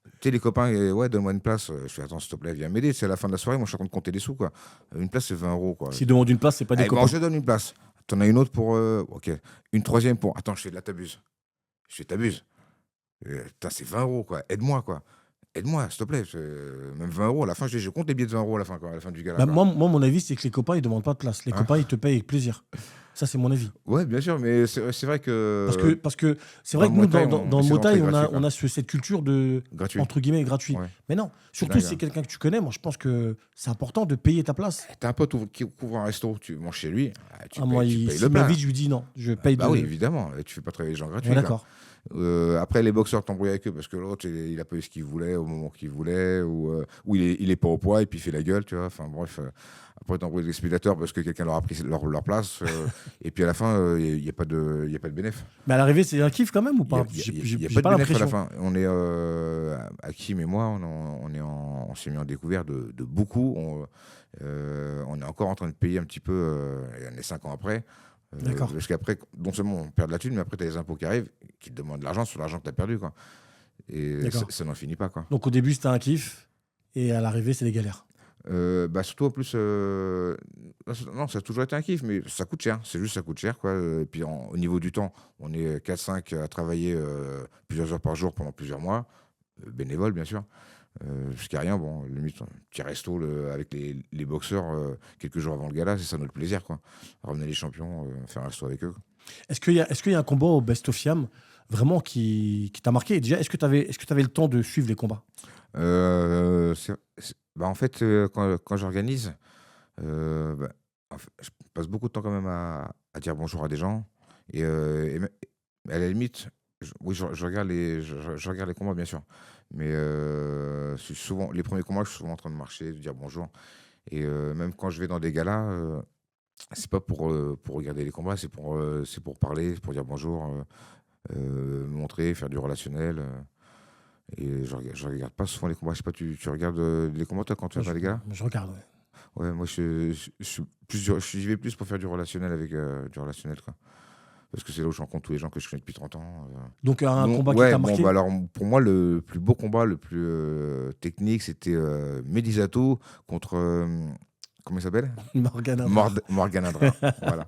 tu sais, les copains, ouais, donne-moi une place. Je fais attends, s'il te plaît, viens m'aider. C'est à la fin de la soirée, moi je suis en train de compter des sous, quoi. Une place, c'est 20 euros, quoi. S'ils demandent une place, c'est pas des Allez, bon, copains. je te donne une place. T'en as une autre pour. Ok. Une troisième pour. Attends, je fais de la t'abuse. Je fais t'abuse. Putain, c'est 20 euros, quoi. Aide-moi, quoi. Aide-moi, s'il te plaît. Même 20 euros, à la fin, je compte les billets de 20 euros à la fin, quoi, à la fin du gala, Bah, quoi. mon avis, c'est que les copains, ils demandent pas de place. Les Hein. copains, ils te payent avec plaisir. Ça, c'est mon avis. Ouais, bien sûr, mais c'est vrai que. Parce que c'est dans vrai le que nous, Muay Thai, on dans le essaie Muay Thai, d'entrer gratuit, quoi. on a cette culture de, Gratuit. entre guillemets, gratuit. Ouais. Mais non, surtout dingue, si c'est hein. quelqu'un que tu connais, moi, je pense que c'est important de payer ta place. T'as un pote qui ouvre un resto, tu manges chez lui, tu Moi, payes s'il le plat. m'invite, je lui dis non. Je paye Bah de. oui, évidemment. Tu fais pas travailler les gens Ouais, gratuits, quoi. d'accord. Après, les boxeurs t'embrouillent avec eux parce que l'autre, il a pas eu ce qu'il voulait au moment qu'il voulait, ou il est pas au poids et puis il fait la gueule, tu vois. Enfin bref, après, t'embrouilles les spectateurs parce que quelqu'un leur a pris leur place, et puis à la fin, il n'y a pas de bénéfice. Mais à l'arrivée, c'est un kiff quand même ou pas? Il y a J'ai pas pas de bénéfice à la l'impression. fin. On est, Hakim et moi, on s'est mis en découvert de beaucoup. On est encore en train de payer un petit peu, on est 5 ans après. D'accord. Parce qu'après, non seulement on perd de la thune, mais après, tu as les impôts qui arrivent, qui te demandent de l'argent sur l'argent que tu as perdu, quoi. Et D'accord. ça n'en finit pas, quoi. Donc au début, c'était un kiff. Et à l'arrivée, c'est des galères. Bah, surtout, en plus, non, ça a toujours été un kiff, mais ça coûte cher. C'est juste, ça coûte cher, quoi. Et puis, au niveau du temps, on est 4-5 à travailler plusieurs heures par jour pendant plusieurs mois, bénévole, bien sûr. Jusqu'à rien, bon, limite, un petit resto avec les boxeurs quelques jours avant le gala, c'est ça notre plaisir, quoi. Ramener les champions, faire un resto avec eux. Est-ce qu'il y a un combat au Best of Siam vraiment qui t'a marqué? Et déjà, est-ce que tu avais le temps de suivre les combats? Bah, en fait, quand j'organise, bah, je passe beaucoup de temps quand même à dire bonjour à des gens. À la limite, oui, je regarde je regarde les combats, bien sûr. Mais souvent, les premiers combats, je suis souvent en train de marcher, de dire bonjour. Et même quand je vais dans des galas, c'est pas pour regarder les combats, c'est pour parler, pour dire bonjour, montrer, faire du relationnel. Et je regarde pas souvent les combats. Je sais pas, tu regardes les combats toi, quand tu vas dans les galas? Je regarde, ouais. Ouais, moi, j'y vais plus pour faire du relationnel avec du relationnel, quoi. Parce que c'est là où je rencontre tous les gens que je connais depuis 30 ans. Donc, un Donc, combat qui ouais, t'a bon, marqué? bah, alors, pour moi, le plus beau combat, le plus technique, c'était Medisato contre. Comment il s'appelle? Morgan Adrar. Morgan Adra. Voilà.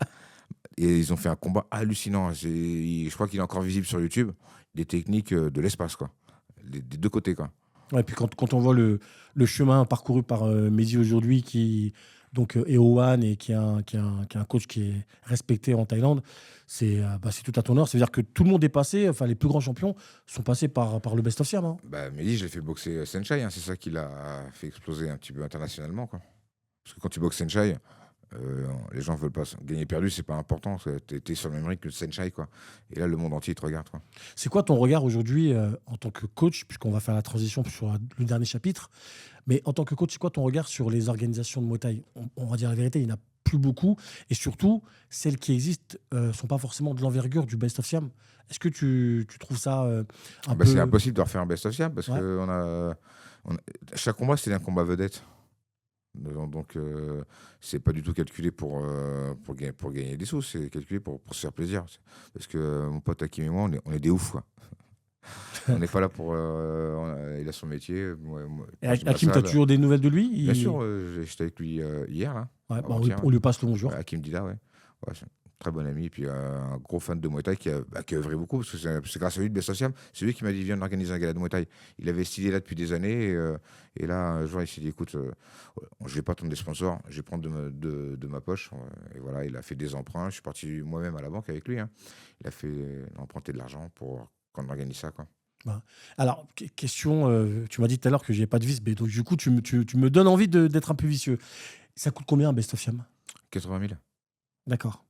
Et ils ont fait un combat hallucinant. Je crois qu'il est encore visible sur YouTube. Des techniques de l'espace, quoi. Des deux côtés, quoi. Ouais, puis quand on voit le chemin parcouru par Mehdi aujourd'hui, qui donc, est Owan et qui est un coach qui est respecté en Thaïlande, c'est tout à ton honneur. C'est-à-dire que tout le monde est passé, enfin les plus grands champions sont passés par le Best of Siam, hein. Bah, Mehdi, je l'ai fait boxer Senchai. Hein. C'est ça qui l'a fait exploser un petit peu internationalement, quoi. Parce que quand tu boxes Senchai, les gens veulent pas. Gagner perdu, c'est pas important. T'es sur le même rythme que Senchai, quoi. Et là, le monde entier te regarde, quoi. C'est quoi ton regard aujourd'hui en tant que coach, puisqu'on va faire la transition sur le dernier chapitre, mais en tant que coach, c'est quoi ton regard sur les organisations de Muay Thai? On va dire la vérité, il n'y en a plus beaucoup, et surtout, celles qui existent ne sont pas forcément de l'envergure du Best of Siam. Est-ce que tu trouves ça un Bah, c'est peu... impossible de refaire un best of Siam parce Ouais. que chaque combat, c'était un combat vedette. Donc, c'est pas du tout calculé pour gagner des sous, c'est calculé pour se faire plaisir. Parce que mon pote Hakim et moi, on est des oufs, quoi. On n'est pas là pour. Il a son métier. Et moi, j'ai ma Hakim, tu as salle. toujours des nouvelles de lui? Bien sûr, j'étais avec lui hier, là. Ouais, bah, Avant-hier. on lui passe le bonjour. Hakim Dida, ouais. Ouais, c'est un très bon ami. Et puis un gros fan de Muay Thai qui a œuvré beaucoup. Parce que c'est grâce à lui, le Best of Siam. C'est lui qui m'a dit viens organiser un gala de Muay Thai. Il avait cette idée là depuis des années. Et là, un jour, il s'est dit écoute, je vais pas attendre des sponsors. Je vais prendre de ma poche. Et voilà, il a fait des emprunts. Je suis parti moi-même à la banque avec lui. Hein. Il a emprunté de l'argent pour qu'on organise ça, quoi. Alors, question, tu m'as dit tout à l'heure que j'ai pas de vice, mais donc du coup, tu me donnes envie d'être un peu vicieux. Ça coûte combien un Best of Siam? 80 000. D'accord.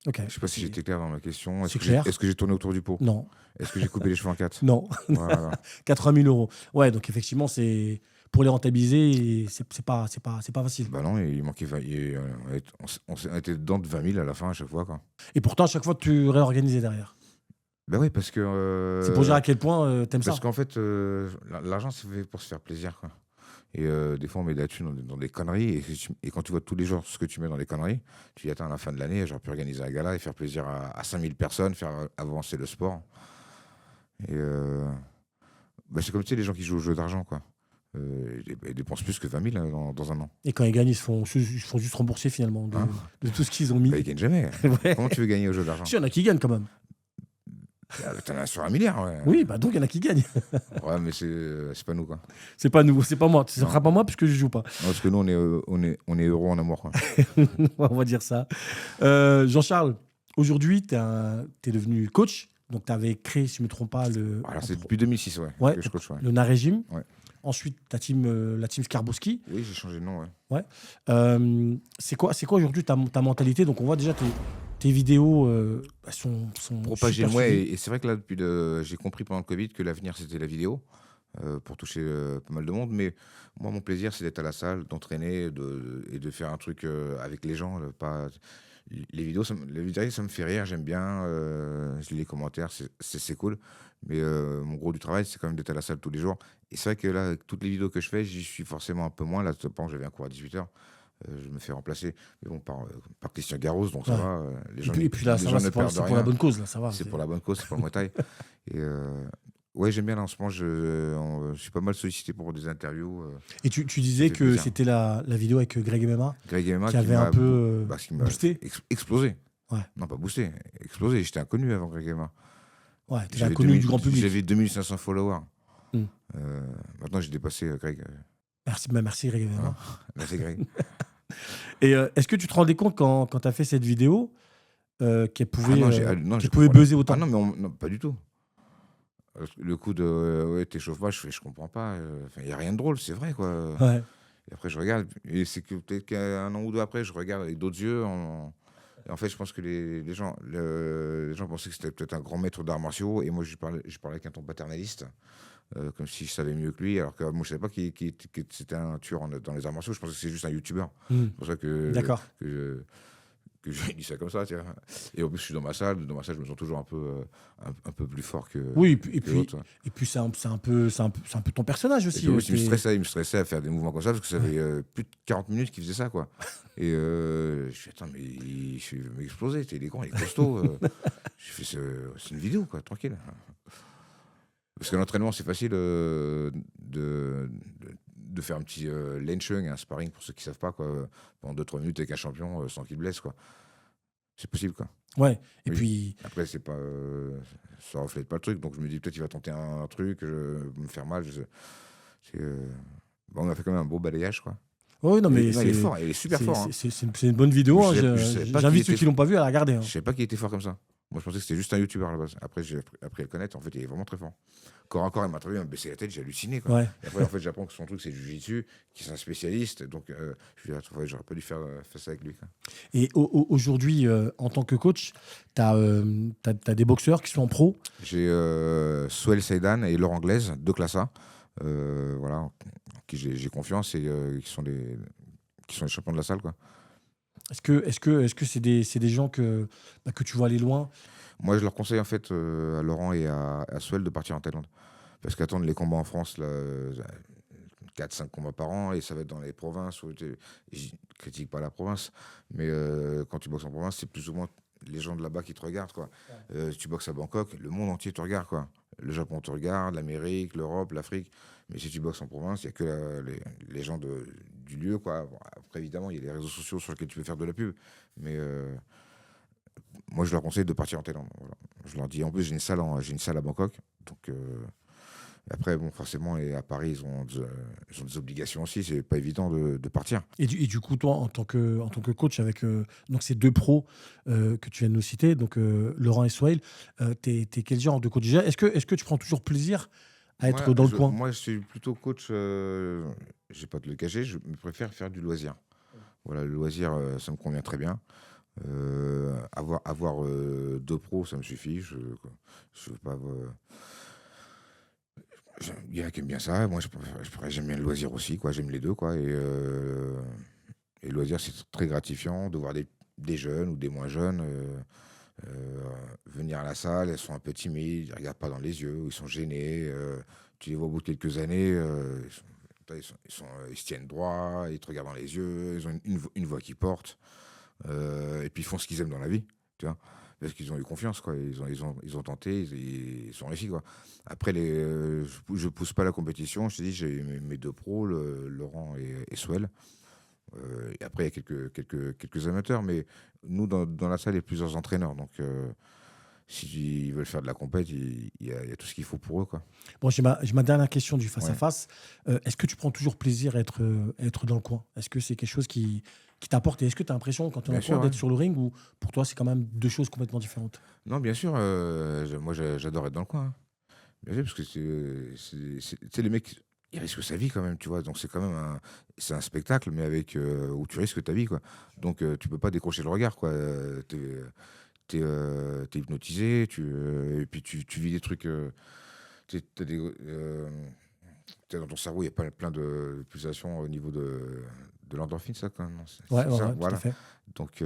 Ok. Je sais pas si j'étais clair dans ma question. C'est clair. Est-ce que j'ai tourné autour du pot? Non, Est-ce que j'ai coupé les cheveux en 4? non. Voilà. 80 000 euros. Ouais, donc effectivement, c'est pour les rentabiliser, c'est pas facile. Bah non, il manquait 20, on était dedans de 20 000 à la fin à chaque fois, quoi. Et pourtant, à chaque fois, tu réorganisais derrière. Bah oui, parce que. C'est pour dire à quel point t'aimes ça. Parce qu'en fait, l'argent, c'est fait pour se faire plaisir, quoi. Et des fois, on met de la thune dans des conneries. Et quand tu vois tous les jours ce que tu mets dans les conneries, tu dis, attends, à la fin de l'année, j'aurais pu organiser un gala et faire plaisir à 5000 personnes, faire avancer le sport. Et bah, c'est comme tu sais, les gens qui jouent au jeu d'argent, quoi. Ils dépensent plus que 20 000 dans un an. Et quand ils gagnent, ils se font juste rembourser finalement Hein de tout ce qu'ils ont mis. Bah, ils gagnent jamais. Ouais. Comment tu veux gagner au jeu d'argent? Si, il y en a qui gagnent quand même. T'en as sur 1 milliard, ouais. Oui, bah donc il y en a qui gagnent. Ouais, mais c'est pas nous, quoi. C'est pas nous, c'est pas moi. Ça Non. sera pas moi puisque je joue pas. Non, parce que nous, on est heureux en amour, quoi. On va dire ça. Jean-Charles, aujourd'hui, tu es devenu coach. Donc, tu avais créé, si je ne me trompe pas, Voilà, c'est depuis 2006, ouais, Ouais, que je coach, ouais. le Narégime. Ouais. Ensuite, la team Skarbowski. Oui, j'ai changé de nom, ouais. C'est quoi aujourd'hui ta mentalité? Donc, on voit déjà tes vidéos sont Propager le super mouet. suivies. Et c'est vrai que là, j'ai compris pendant le Covid que l'avenir, c'était la vidéo, pour toucher pas mal de monde. Mais moi, mon plaisir, c'est d'être à la salle, d'entraîner et de faire un truc avec les gens. Pas... Les vidéos, ça me fait rire, j'aime bien. Je lis les commentaires, c'est cool. Mais mon gros du travail, c'est quand même d'être à la salle tous les jours. Et c'est vrai que là, avec toutes les vidéos que je fais, j'y suis forcément un peu moins. Là, pendant que j'avais un cours à 18h, je me fais remplacer mais bon, par Christian Garros, donc ça Ouais. va. Les gens, Et puis là, les ça gens va, ne c'est perdent pour rien. la bonne cause. Là, ça va. C'est pour la bonne cause, c'est pour le Muay Thai. Et ouais, j'aime bien là, en ce moment, je suis pas mal sollicité pour des interviews. Et tu disais fait que plaisir. c'était la vidéo avec Greg MMA Greg MMA qui avait un peu qui m'a boosté. explosé. Ouais. Non, pas boosté, explosé. J'étais inconnu avant Greg MMA. Ouais, tu es inconnu du grand public. J'avais 2500 followers. Mm. Maintenant, j'ai dépassé Greg. Merci Greg MMA. Voilà. Merci Greg. Et est-ce que tu te rendais compte quand tu as fait cette vidéo qu'elle pouvait, non, qu'elle j'ai pouvait compris. buzzer autant? Ah non, mais non, pas du tout. Le coup de ouais, t'échauffes, je comprends pas. Il n'y a rien de drôle, c'est vrai, quoi. Ouais. Et après, je regarde. Et c'est que peut-être qu'un an ou deux après, je regarde avec d'autres yeux. Et en fait, je pense que les gens pensaient que c'était peut-être un grand maître d'arts martiaux. Et moi, je parlais avec un ton paternaliste, comme si je savais mieux que lui. Alors que moi, je ne savais pas que c'était un tueur dans les arts martiaux. Je pensais que c'est juste un youtubeur. Mm. C'est pour ça que, D'accord. que que je dis ça comme ça, tu vois. Et en plus, je suis dans ma salle. Dans ma salle, je me sens toujours un peu plus fort que, Oui, que l'autre. Ouais. et puis c'est un peu ton personnage Et aussi. puis, en plus, t'es- il me stressait à faire des mouvements comme ça parce que ça fait plus de 40 minutes qu'il faisait ça, quoi. Et je suis attends, mais il va m'exploser. Il est grand, il est costaud. Je fais c'est une vidéo, quoi, tranquille. Parce que l'entraînement, c'est facile de faire un petit lane chung, un sparring pour ceux qui savent pas, quoi, pendant 2-3 minutes avec un champion sans qu'il blesse, quoi. C'est possible, quoi. Ouais, et Oui. puis. Après, c'est pas, ça reflète pas le truc, donc je me dis peut-être il va tenter un truc, me faire mal. C'est, bon, on a fait quand même un beau balayage, quoi. Oui, non, mais Non, il est fort, il est super fort. Hein. c'est une bonne vidéo. Hein. Je savais pas J'invite qu'il ceux était qui l'ont pas vu à la regarder. Hein. Je savais pas qu'il était fort comme ça. Moi, je pensais que c'était juste un youtubeur à la base. Après, j'ai appris à le connaître. En fait, il est vraiment très fort. Corps à corps, il m'a très bien baissé la tête, j'ai halluciné, quoi. Ouais. Et après, en fait, j'apprends que son truc, c'est du jiu-jitsu, qu'il est un spécialiste. Donc, je me dis, ah, ouais, j'aurais pas dû faire ça avec lui, quoi. Et aujourd'hui, en tant que coach, tu as des boxeurs qui sont en pro. J'ai Souel Seydan et Laurent Glaise, deux classes A, voilà, en qui j'ai confiance et qui sont les champions de la salle, quoi. Est-ce que c'est des gens que tu vois aller loin? Moi, je leur conseille en fait à Laurent et à Souel de partir en Thaïlande. Parce qu'attendre les combats en France, là, 4-5 combats par an, et ça va être dans les provinces. Je critique pas la province, mais quand tu boxes en province, c'est plus ou moins les gens de là-bas qui te regardent, quoi. Tu boxes à Bangkok, le monde entier te regarde, quoi. Le Japon te regarde, l'Amérique, l'Europe, l'Afrique. Mais si tu boxes en province, il n'y a que les gens du lieu, quoi. Bon, après, évidemment, il y a les réseaux sociaux sur lesquels tu peux faire de la pub. Mais moi, je leur conseille de partir en Thaïlande. Voilà. Je leur dis, en plus, j'ai une salle à Bangkok. Donc, après, bon, forcément, et à Paris, ils ont des obligations aussi. C'est pas évident de partir. Et du coup, toi, en tant que coach, avec donc ces deux pros que tu viens de nous citer, donc Laurent et Souhail, t'es quel genre de coach déjà? Est-ce que tu prends toujours plaisir à être dans le coin? Moi, je suis plutôt coach. Je vais pas te le cacher. Je préfère faire du loisir. Voilà, le loisir, ça me convient très bien. Avoir deux pros, ça me suffit. Je veux pas. Il y en a qui aiment bien ça. Moi, j'aime bien le loisir aussi, quoi. J'aime les deux, quoi. Et le loisir, c'est très gratifiant de voir des jeunes ou des moins jeunes venir à la salle. Elles sont un peu timides, ils ne regardent pas dans les yeux, ils sont gênés. Tu les vois au bout de quelques années, ils se tiennent droit, ils te regardent dans les yeux, ils ont une voix qui porte. Et puis ils font ce qu'ils aiment dans la vie, tu vois, parce qu'ils ont eu confiance, quoi. Ils ont tenté, ils sont réussis, quoi. Après, je pousse pas la compétition. Je te dis, j'ai mes deux pros, Laurent et Souel. Et après, il y a quelques amateurs, mais nous, dans la salle, il y a plusieurs entraîneurs. Donc, s'ils veulent faire de la compète, il y a tout ce qu'il faut pour eux, quoi. Bon, j'ai ma dernière question du Ouais. face-à-face. Est-ce que tu prends toujours plaisir à être dans le coin? Est-ce que c'est quelque chose qui t'apporte? Et est-ce que tu as l'impression, quand tu es dans Bien le coin, sûr, d'être ouais. sur le ring, ou pour toi, c'est quand même deux choses complètement différentes? Non, bien sûr, moi, j'adore être dans le coin, hein. Bien sûr, parce que tu sais, les mecs, ils risquent sa vie quand même, tu vois. Donc, c'est quand même c'est un spectacle, mais où tu risques ta vie, quoi. Donc, tu peux pas décrocher le regard, quoi. T'es hypnotisé, et puis tu vis des trucs. Dans ton cerveau, il y a plein de pulsations au niveau de l'endorphine, ça, quand même. Non, Ouais, c'est ouais, ça, ouais, tout à voilà. fait. Donc,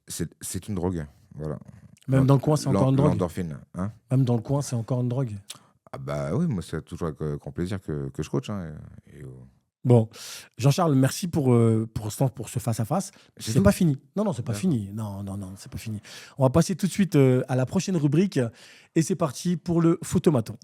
c'est une drogue, voilà. Même dans le coin, c'est encore une drogue. L'endorphine, hein. Même dans le coin, c'est encore une drogue. Ah bah oui, moi, c'est toujours avec grand plaisir que je coach, hein, Bon, Jean-Charles, merci pour ce face-à-face. C'est C'est tout. pas fini. Non, c'est pas D'accord. fini. Non, c'est pas fini. On va passer tout de suite à la prochaine rubrique. Et c'est parti pour le photomaton.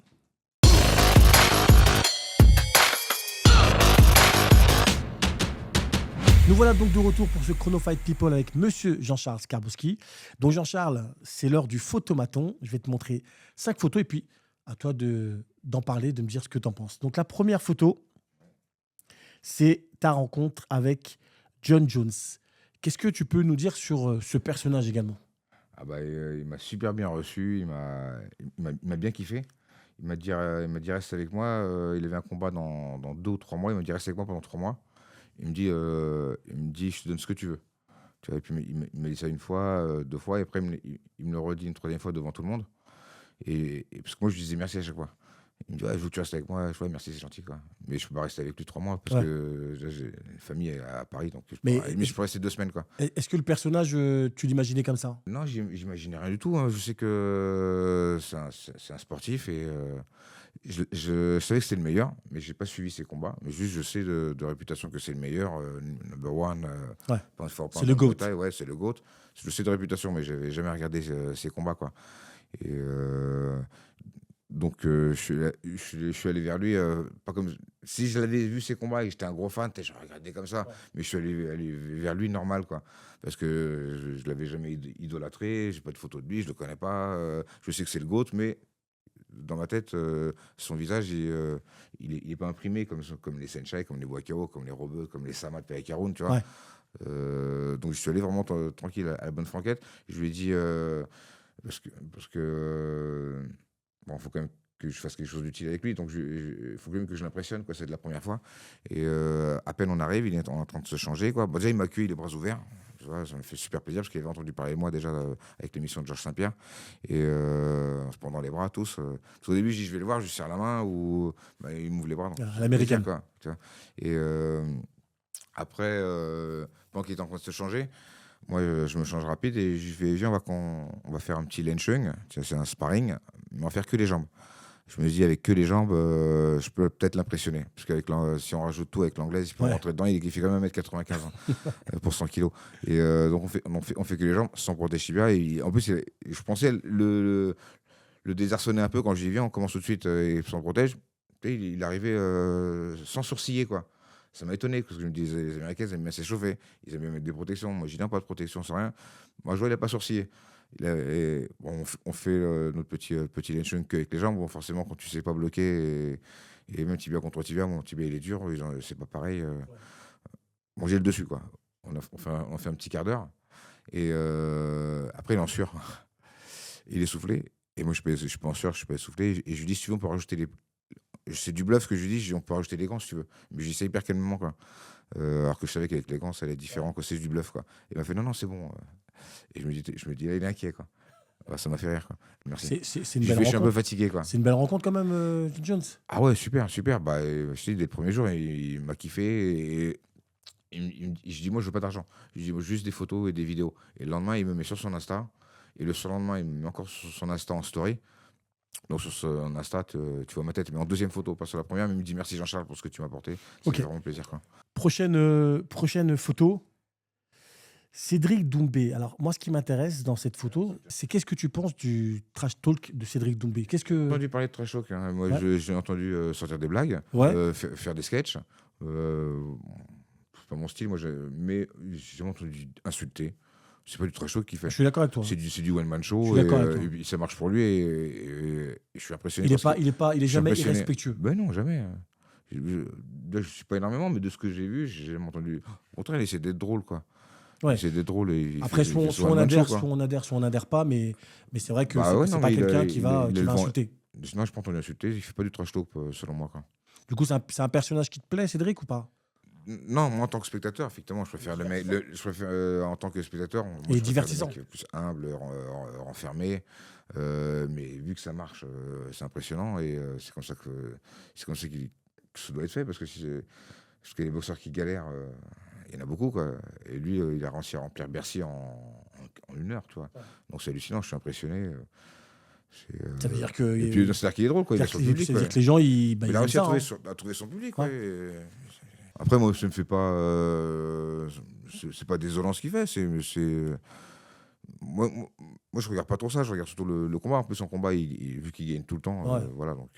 Nous voilà donc de retour pour ce Chrono Fight People avec monsieur Jean-Charles Skarbowski. Donc Jean-Charles, c'est l'heure du photomaton. Je vais te montrer 5 photos et puis à toi d'en parler, de me dire ce que tu en penses. Donc la première photo, c'est ta rencontre avec John Jones. Qu'est-ce que tu peux nous dire sur ce personnage également? Ah bah, il m'a super bien reçu, il m'a bien kiffé. Il m'a dit reste avec moi. Il avait un combat dans 2 ou 3 mois. Il m'a dit reste avec moi pendant 3 mois. Il me dit je te donne ce que tu veux. Tu vois, et puis il m'a dit ça une fois, 2 fois, et après il me le redit une troisième fois devant tout le monde. Et parce que moi je lui disais merci à chaque fois. Il me dit, ouais, je veux que tu restes avec moi. Je dis, ouais, merci, c'est gentil, quoi. Mais je peux pas rester avec lui 3 mois parce Ouais. que j'ai une famille à Paris, donc Mais je peux rester 2 semaines, quoi. est-ce que le personnage, tu l'imaginais comme ça? Non, j'imaginais rien du tout, hein. Je sais que c'est un sportif et je savais que c'était le meilleur, mais j'ai pas suivi ses combats. Mais juste, je sais de réputation que c'est le meilleur, number one. Ouais. Pas C'est le GOAT. Ouais, c'est le GOAT. Je sais de réputation, mais j'avais jamais regardé ses combats, quoi. Et donc, je suis allé vers lui, pas comme si je l'avais vu ses combats et que j'étais un gros fan, j'aurais regardé comme ça. Ouais. Mais je suis allé vers lui normal, quoi. Parce que je l'avais jamais idolâtré, j'ai pas de photo de lui, je le connais pas. Je sais que c'est le GOAT, mais dans ma tête, son visage, il est pas imprimé comme les Senchai, comme les Wakao, comme les Robeux, comme les Samad Perekarun, tu vois. Ouais. Donc, je suis allé vraiment tranquille à la bonne franquette. Je lui ai dit, parce que bon, faut quand même que je fasse quelque chose d'utile avec lui, donc il faut quand même que je l'impressionne, quoi. C'est de la première fois. Et à peine on arrive, il est en train de se changer, quoi. Bon, déjà, il m'a accueilli les bras ouverts. Tu vois, ça me fait super plaisir parce qu'il avait entendu parler de moi déjà avec l'émission de Georges Saint-Pierre. Et en se pendant les bras, tous. Parce qu'au début, je vais le voir, je lui serre la main ou bah, il m'ouvre les bras. Donc, À l'américaine. quoi, tu vois. Et après, pendant qu'il est en train de se changer, moi, je me change rapide et je vais, viens, on va faire un petit lenchung. C'est un sparring, mais on va faire que les jambes. Je me dis, avec que les jambes, je peux peut-être l'impressionner. Parce qu'avec si on rajoute tout avec l'anglaise, il peut rentrer dedans. Il fait quand même 1m95 pour 100 kilos. Et donc, on fait que les jambes sans protéger bien. Et en plus, je pensais le désarçonner un peu quand j'y viens. On commence tout de suite et sans protège. Il arrivait sans sourciller, quoi. Ça m'a étonné parce que je me disais, les Américains, ils aiment bien s'échauffer. Ils aiment bien mettre des protections. Moi, j'ai pas de protection, sans rien. Moi, je vois, il n'a pas sourcillé. Bon, on fait notre petit lenchung avec les jambes. Bon, forcément, quand tu sais pas bloquer, et même tibia contre tibia, mon tibia il est dur, c'est pas pareil. Bon, j'ai le dessus, quoi. On fait un petit quart d'heure. Et après, il est en sueur. Il est soufflé. Et moi, je suis pas en sueur, je suis pas essoufflé. Et je lui dis, si tu veux, on peut rajouter des. C'est du bluff que je lui dis, on peut rajouter des gants si tu veux. Mais je dis ça hyper calmement, quoi. Alors que je savais qu'avec les gants, ça allait être différent, que c'est du bluff, quoi. Il m'a fait, non, c'est bon. Et je me dis, là, il est inquiet, quoi. Ah, ça m'a fait rire, quoi. Merci. C'est une Je belle suis un peu rencontre. fatigué, quoi. C'est une belle rencontre quand même, Jones. Ah ouais, super, super. Bah, je te dis, dès le premier jour, il m'a kiffé. Et je dis, moi, je veux pas d'argent. Je dis, moi, juste des photos et des vidéos. Et le lendemain, il me met sur son Insta. Et le surlendemain, il me met encore sur son Insta en story. Donc, sur son Insta, tu vois ma tête. Mais en deuxième photo, pas sur la première. Mais il me dit, merci Jean-Charles pour ce que tu m'as apporté. Ça fait vraiment plaisir, quoi. Prochaine photo. Cédric Doumbé. Alors, moi, ce qui m'intéresse dans cette photo, c'est qu'est-ce que tu penses du trash talk de Cédric Doumbé? Qu'est-ce J'ai que... entendu parler de trash talk, hein. Moi, j'ai entendu sortir des blagues, faire des sketchs. C'est pas mon style, mais j'ai entendu insulter. C'est pas du trash talk qu'il fait. Je suis d'accord avec toi. C'est du one-man show. Je suis d'accord avec toi. Et ça marche pour lui. Et je suis impressionné. Il est jamais impressionné. irrespectueux. Ben non, jamais. Je suis pas énormément, mais de ce que j'ai vu, j'ai jamais entendu. Au contraire, il essaie d'être drôle, quoi. Ouais. Il essaie d'être drôle. Après, soit on adhère, soit on n'adhère pas, mais c'est vrai que c'est pas quelqu'un qui va insulter. Sinon, je pas entendu insulter. Il fait pas du trash talk, selon moi, quoi. Du coup, c'est un personnage qui te plaît, Cédric, ou pas? Non, moi en tant que spectateur, effectivement, je préfère je préfère, en tant que spectateur, moi, Et je divertissant. préfère le mec plus humble, renfermé. Mais vu que ça marche, c'est impressionnant et c'est comme ça que ça doit être fait parce que les boxeurs qui galèrent, il y en a beaucoup, quoi. Et lui, il a réussi à remplir Bercy en 1 heure, tu vois. Donc c'est hallucinant, je suis impressionné. Ça veut dire que. Et puis, c'est-à-dire qu'il est drôle, quoi. Il a son public. C'est-à-dire que les gens, il a réussi à ça, trouver son public, ouais. ouais. Après, moi, ça me fait pas. C'est pas désolant ce qu'il fait. Moi, je regarde pas trop ça. Je regarde surtout le combat. En plus, en combat, vu qu'il gagne tout le temps, ouais. voilà. Donc,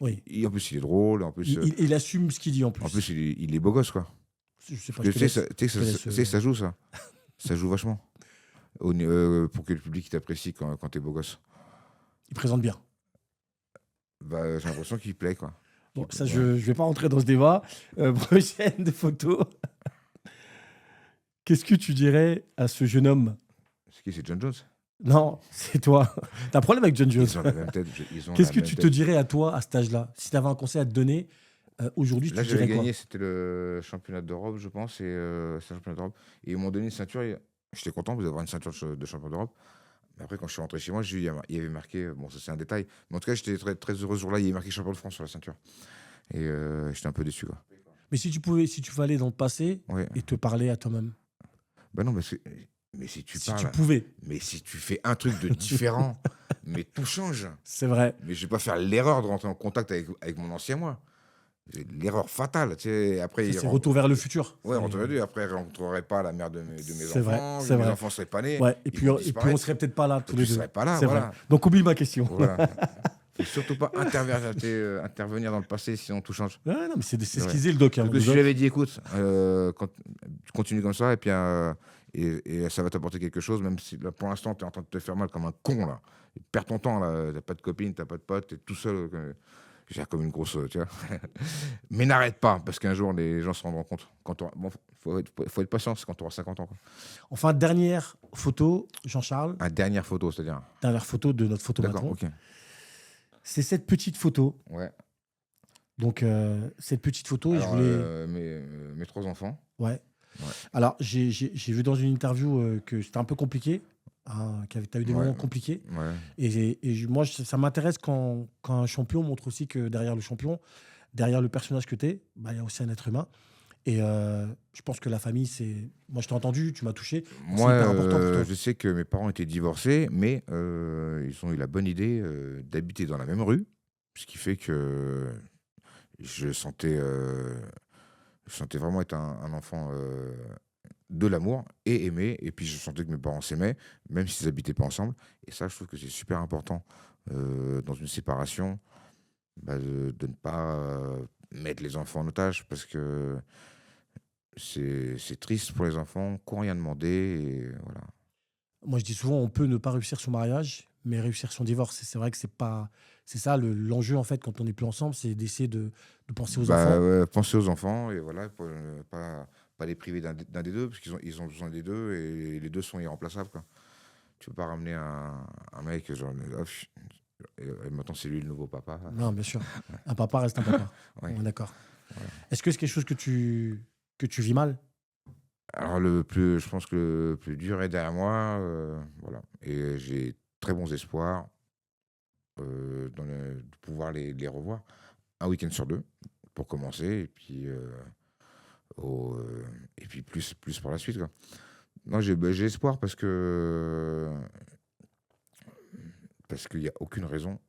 oui. En plus, il est drôle. En plus, il assume ce qu'il dit en plus. En plus, il est beau gosse, quoi. Je sais pas. Tu sais, ça joue, ça. Ça joue vachement. Pour que le public t'apprécie quand t'es beau gosse. Il présente bien. Bah, j'ai l'impression qu'il plaît, quoi. Bon, ça, je vais pas rentrer dans ce débat. Prochaine photo. Qu'est-ce que tu dirais à ce jeune homme? C'est John Jones? Non, c'est toi. T'as un problème avec John Jones. Ils ont la même tête. Qu'est-ce que tu te dirais à toi à cet âge-là? Si tu avais un conseil à te donner, aujourd'hui, tu là, te dirais quoi? Là, j'avais gagné, c'était le championnat d'Europe, je pense. Et, c'est le championnat d'Europe. Et ils m'ont donné une ceinture. J'étais content d'avoir une ceinture de champion d'Europe. Après, quand je suis rentré chez moi, j'ai vu, il y avait marqué, bon, ça c'est un détail, mais en tout cas, j'étais très, très heureux ce jour-là, il y avait marqué champion de France sur la ceinture. Et j'étais un peu déçu, quoi. Mais si tu pouvais aller dans le passé Ouais. et te parler à toi-même, Bah non, mais si tu si parles, tu pouvais, mais si tu fais un truc de différent, mais tout change. c'est vrai. Mais je vais pas faire l'erreur de rentrer en contact avec mon ancien moi. C'est l'erreur fatale. Tu sais, après, C'est retour vers le futur. Ouais, C'est- retour vers lui. Après, je ne rencontrerai pas la mère de mes C'est vrai, enfants. c'est Mes vrai. enfants ne seraient pas nés. Ouais, et ils puis, vont et puis on disparaître. serait peut-être pas là tous Tu les ne deux. serais pas là, C'est voilà. vrai. Donc oublie ma question. Voilà. Faut surtout pas intervenir dans le passé, sinon tout change. Ouais, non, mais c'est ce Ouais. qu'il disait le doc. Hein, Parce que le si je doc. lui avais dit, écoute, quand tu continues comme ça, et puis et ça va t'apporter quelque chose, même si là, pour l'instant, tu es en train de te faire mal comme un con, là. Tu perds ton temps, là. T'as pas de copine, t'as pas de pote, t'es tout seul. J'ai comme une grosse, tu vois. Mais n'arrête pas, parce qu'un jour, les gens se rendront compte. Bon, faut être patient, c'est quand tu auras 50 ans, quoi. Enfin, dernière photo, Jean-Charles, Dernière photo, c'est-à-dire. dernière photo de notre D'accord, photomatron. ok. C'est cette petite photo. Ouais. Donc, cette petite photo, Alors, je voulais. mes 3 enfants. Ouais. Ouais. Alors, j'ai vu dans une interview que c'était un peu compliqué. Hein, tu as eu des Ouais. moments compliqués. Ouais. Moi, ça m'intéresse quand un champion montre aussi que derrière le champion, derrière le personnage que tu es, bah, il y a aussi un être humain. Et je pense que la famille, c'est. Moi, je t'ai entendu, tu m'as touché. Moi, hyper important pour toi. je sais que mes parents étaient divorcés, mais ils ont eu la bonne idée d'habiter dans la même rue, ce qui fait que je sentais vraiment être un enfant de l'amour et aimé. Et puis, je sentais que mes parents s'aimaient, même s'ils n'habitaient pas ensemble. Et ça, je trouve que c'est super important dans une séparation, de ne pas mettre les enfants en otage, parce que c'est triste pour les enfants qui n'ont rien demandé. Et voilà. Moi, je dis souvent, on peut ne pas réussir son mariage, mais réussir son divorce. Et c'est vrai que c'est pas. C'est ça l'enjeu, en fait, quand on n'est plus ensemble, c'est d'essayer de penser aux enfants. Ouais, penser aux enfants, et voilà, pour ne pas les priver d'un des deux, parce qu'ils ont besoin des deux, et les deux sont irremplaçables, quoi. Tu peux pas ramener un mec, genre, et maintenant c'est lui le nouveau papa. Non, bien sûr. Un papa reste un papa. Ouais. On est d'accord. Voilà. Est-ce que c'est quelque chose que tu vis mal? Alors, je pense que le plus dur est derrière moi, voilà. Et j'ai très bons espoirs de pouvoir les revoir un week-end sur 2, pour commencer, et puis, et puis plus par la suite, quoi. Non, j'ai espoir parce qu'il n'y a aucune raison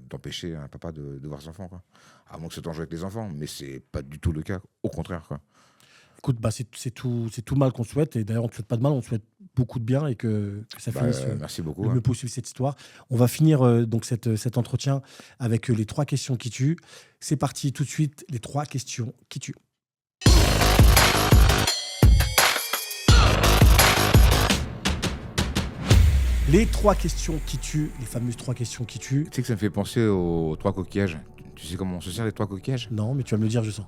d'empêcher un papa de voir ses enfants, quoi. À moins que c'est en jeu avec les enfants, mais c'est pas du tout le cas, au contraire, quoi. Écoute, bah, c'est tout mal qu'on souhaite. Et d'ailleurs, on ne te souhaite pas de mal, on te souhaite beaucoup de bien et que ça finisse Merci beaucoup, le hein. mieux possible cette histoire. On va finir donc cet entretien avec les 3 questions qui tuent. C'est parti, tout de suite, les 3 questions qui tuent. Les 3 questions qui tuent, les fameuses 3 questions qui tuent. Tu sais que ça me fait penser aux 3 coquillages. Tu sais comment on se sert des 3 coquillages? Non, mais tu vas me le dire, je sens.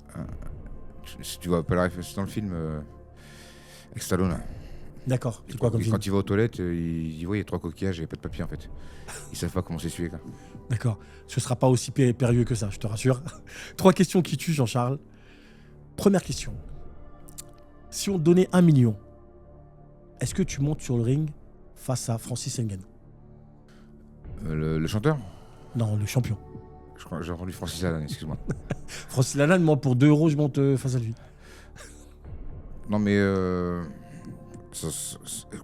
Si tu vois pas la référence dans le film, avec Stallone. D'accord, c'est quoi comme film? Quand il va aux toilettes, il dit, ouais, il y a 3 coquillages et il n'y a pas de papier, en fait. Ils savent pas comment s'essuyer, quoi. D'accord, ce sera pas aussi périlleux que ça, je te rassure. 3 questions qui tuent, Jean-Charles. Première question. Si on te donnait 1 million, est-ce que tu montes sur le ring face à Francis Ngannou? Le chanteur? Non, le champion. Je crois que j'ai entendu Francis Lalanne, excuse-moi. Francis Lalanne, moi, pour 2 € je monte face à lui. Non, mais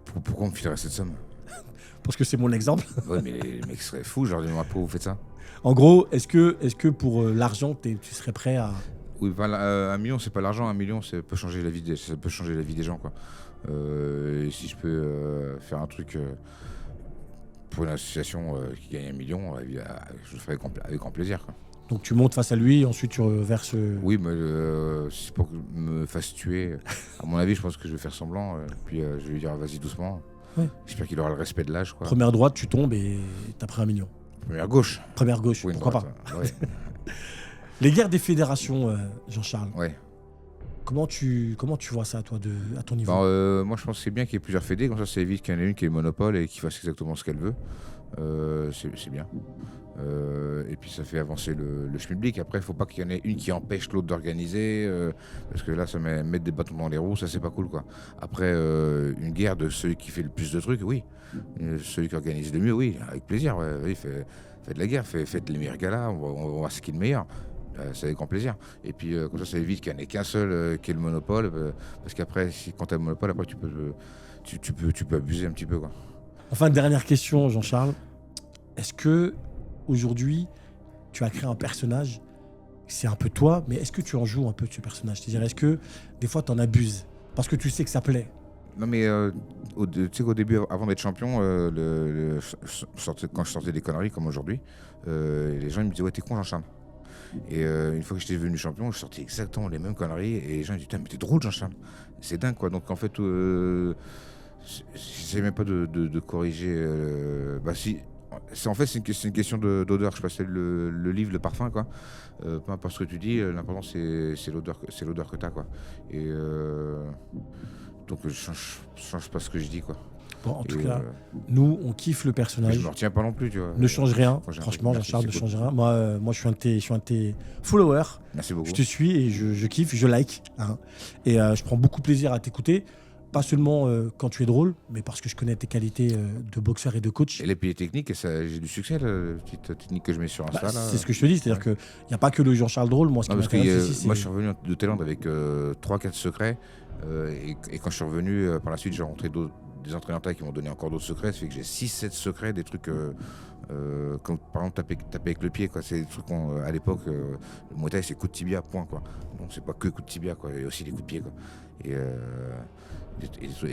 pourquoi on me filerait cette somme? Parce que c'est mon exemple. Ouais, mais les mecs seraient fous, je leur dis, pourquoi vous faites ça? En gros, est-ce que pour l'argent, tu serais prêt à... Oui, 1 million, c'est pas l'argent. 1 million, ça peut changer la vie des gens, quoi. Et si je peux faire un truc pour une association qui gagne 1 million, je le ferai avec grand plaisir, quoi. Donc tu montes face à lui, ensuite tu reverses... Oui, mais si c'est pour qu'il me fasse tuer, à mon avis, je pense que je vais faire semblant. Puis je vais lui dire, vas-y doucement. Ouais. J'espère qu'il aura le respect de l'âge, quoi. Première droite, tu tombes et t'as pris 1 million. Première gauche. Première gauche, Oui, une pourquoi droite, pas. ouais. Les guerres des fédérations, Jean-Charles, Ouais. comment tu vois ça, toi, à ton niveau? Moi, je pense que c'est bien qu'il y ait plusieurs fédés, comme ça évite qu'il y en ait une qui ait le monopole et qui fasse exactement ce qu'elle veut. C'est bien. Et puis ça fait avancer le schmilblick. Après, il ne faut pas qu'il y en ait une qui empêche l'autre d'organiser, parce que là, ça met des bâtons dans les roues, ça c'est pas cool, quoi. Après, une guerre de celui qui fait le plus de trucs, oui. Celui qui organise le mieux, oui, avec plaisir. Ouais. Oui, faites de la guerre, faites les meilleurs galas, on va voir ce qui est le meilleur. C'est avec grand plaisir. Et puis comme ça évite qu'il n'y en ait qu'un seul qui ait le monopole, parce qu'après, quand tu as le monopole, après tu peux abuser un petit peu, quoi. Enfin, dernière question, Jean-Charles. Est-ce que aujourd'hui, tu as créé un personnage, c'est un peu toi, mais est-ce que tu en joues un peu de ce personnage? C'est-à-dire, est-ce que des fois, tu en abuses parce que tu sais que ça plaît? Non, mais tu sais qu'au début, avant d'être champion, quand je sortais des conneries comme aujourd'hui, les gens ils me disaient ouais, t'es con, Jean-Charles. Et une fois que j'étais devenu champion, je sortais exactement les mêmes conneries et les gens me disaient mais t'es drôle, Jean-Charles. C'est dingue, quoi. Donc en fait, j'essaie même pas de corriger. Bah si. En fait, c'est une question d'odeur. Je passais le livre, le parfum, quoi. Peu importe ce que tu dis, l'important c'est l'odeur que tu as, quoi. Et donc je change pas ce que je dis, quoi. Bon, en tout cas, nous, on kiffe le personnage. Je me retiens pas non plus, tu vois. Ne change rien. Franchement, Jean-Charles, ne change rien. Moi, je suis un de tes followers. Merci beaucoup. Je te suis et je kiffe, je like. Hein. Et je prends beaucoup de plaisir à t'écouter. Pas seulement quand tu es drôle, mais parce que je connais tes qualités de boxeur et de coach. Et les piliers techniques, j'ai du succès, la petite technique que je mets sur Insta. C'est ce que je te dis, c'est-à-dire qu'il n'y a pas que le Jean-Charles drôle. Moi, moi, je suis revenu de Thaïlande avec 3-4 secrets. Et quand je suis revenu, par la suite, j'ai rencontré des entraîneurs thaïs qui m'ont donné encore d'autres secrets. Ça fait que j'ai 6-7 secrets, des trucs comme par exemple taper avec le pied, quoi. C'est des trucs à l'époque, le Muay Thai c'est coup de tibia, point, quoi. Donc c'est pas que coup de tibia, quoi. Il y a aussi des coups de pied, quoi. Et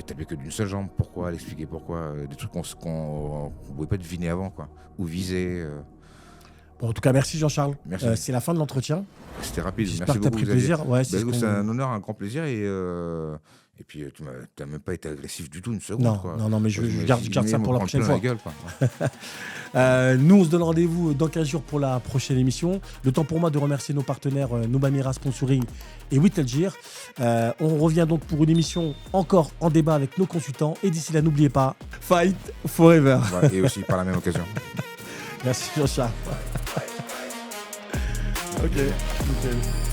taper que d'une seule jambe, pourquoi, l'expliquer pourquoi, des trucs qu'on ne pouvait pas deviner avant, quoi. Ou viser. Bon, en tout cas, merci Jean-Charles. Merci. C'est la fin de l'entretien. C'était rapide. J'espère Merci que tu as beaucoup. pris plaisir. Ouais, c'est un honneur, un grand plaisir. Et puis, tu n'as même pas été agressif du tout, une seconde. Non, quoi. non, mais je garde ça pour la prochaine fois. Gueule, quoi. Nous, on se donne rendez-vous dans 15 jours pour la prochaine émission. Le temps pour moi de remercier nos partenaires Nobamira Sponsoring et Wittelgir. On revient donc pour une émission encore en débat avec nos consultants. Et d'ici là, n'oubliez pas, fight forever. Ouais, et aussi par la même occasion. Merci Jean-Charles. Ok, nickel.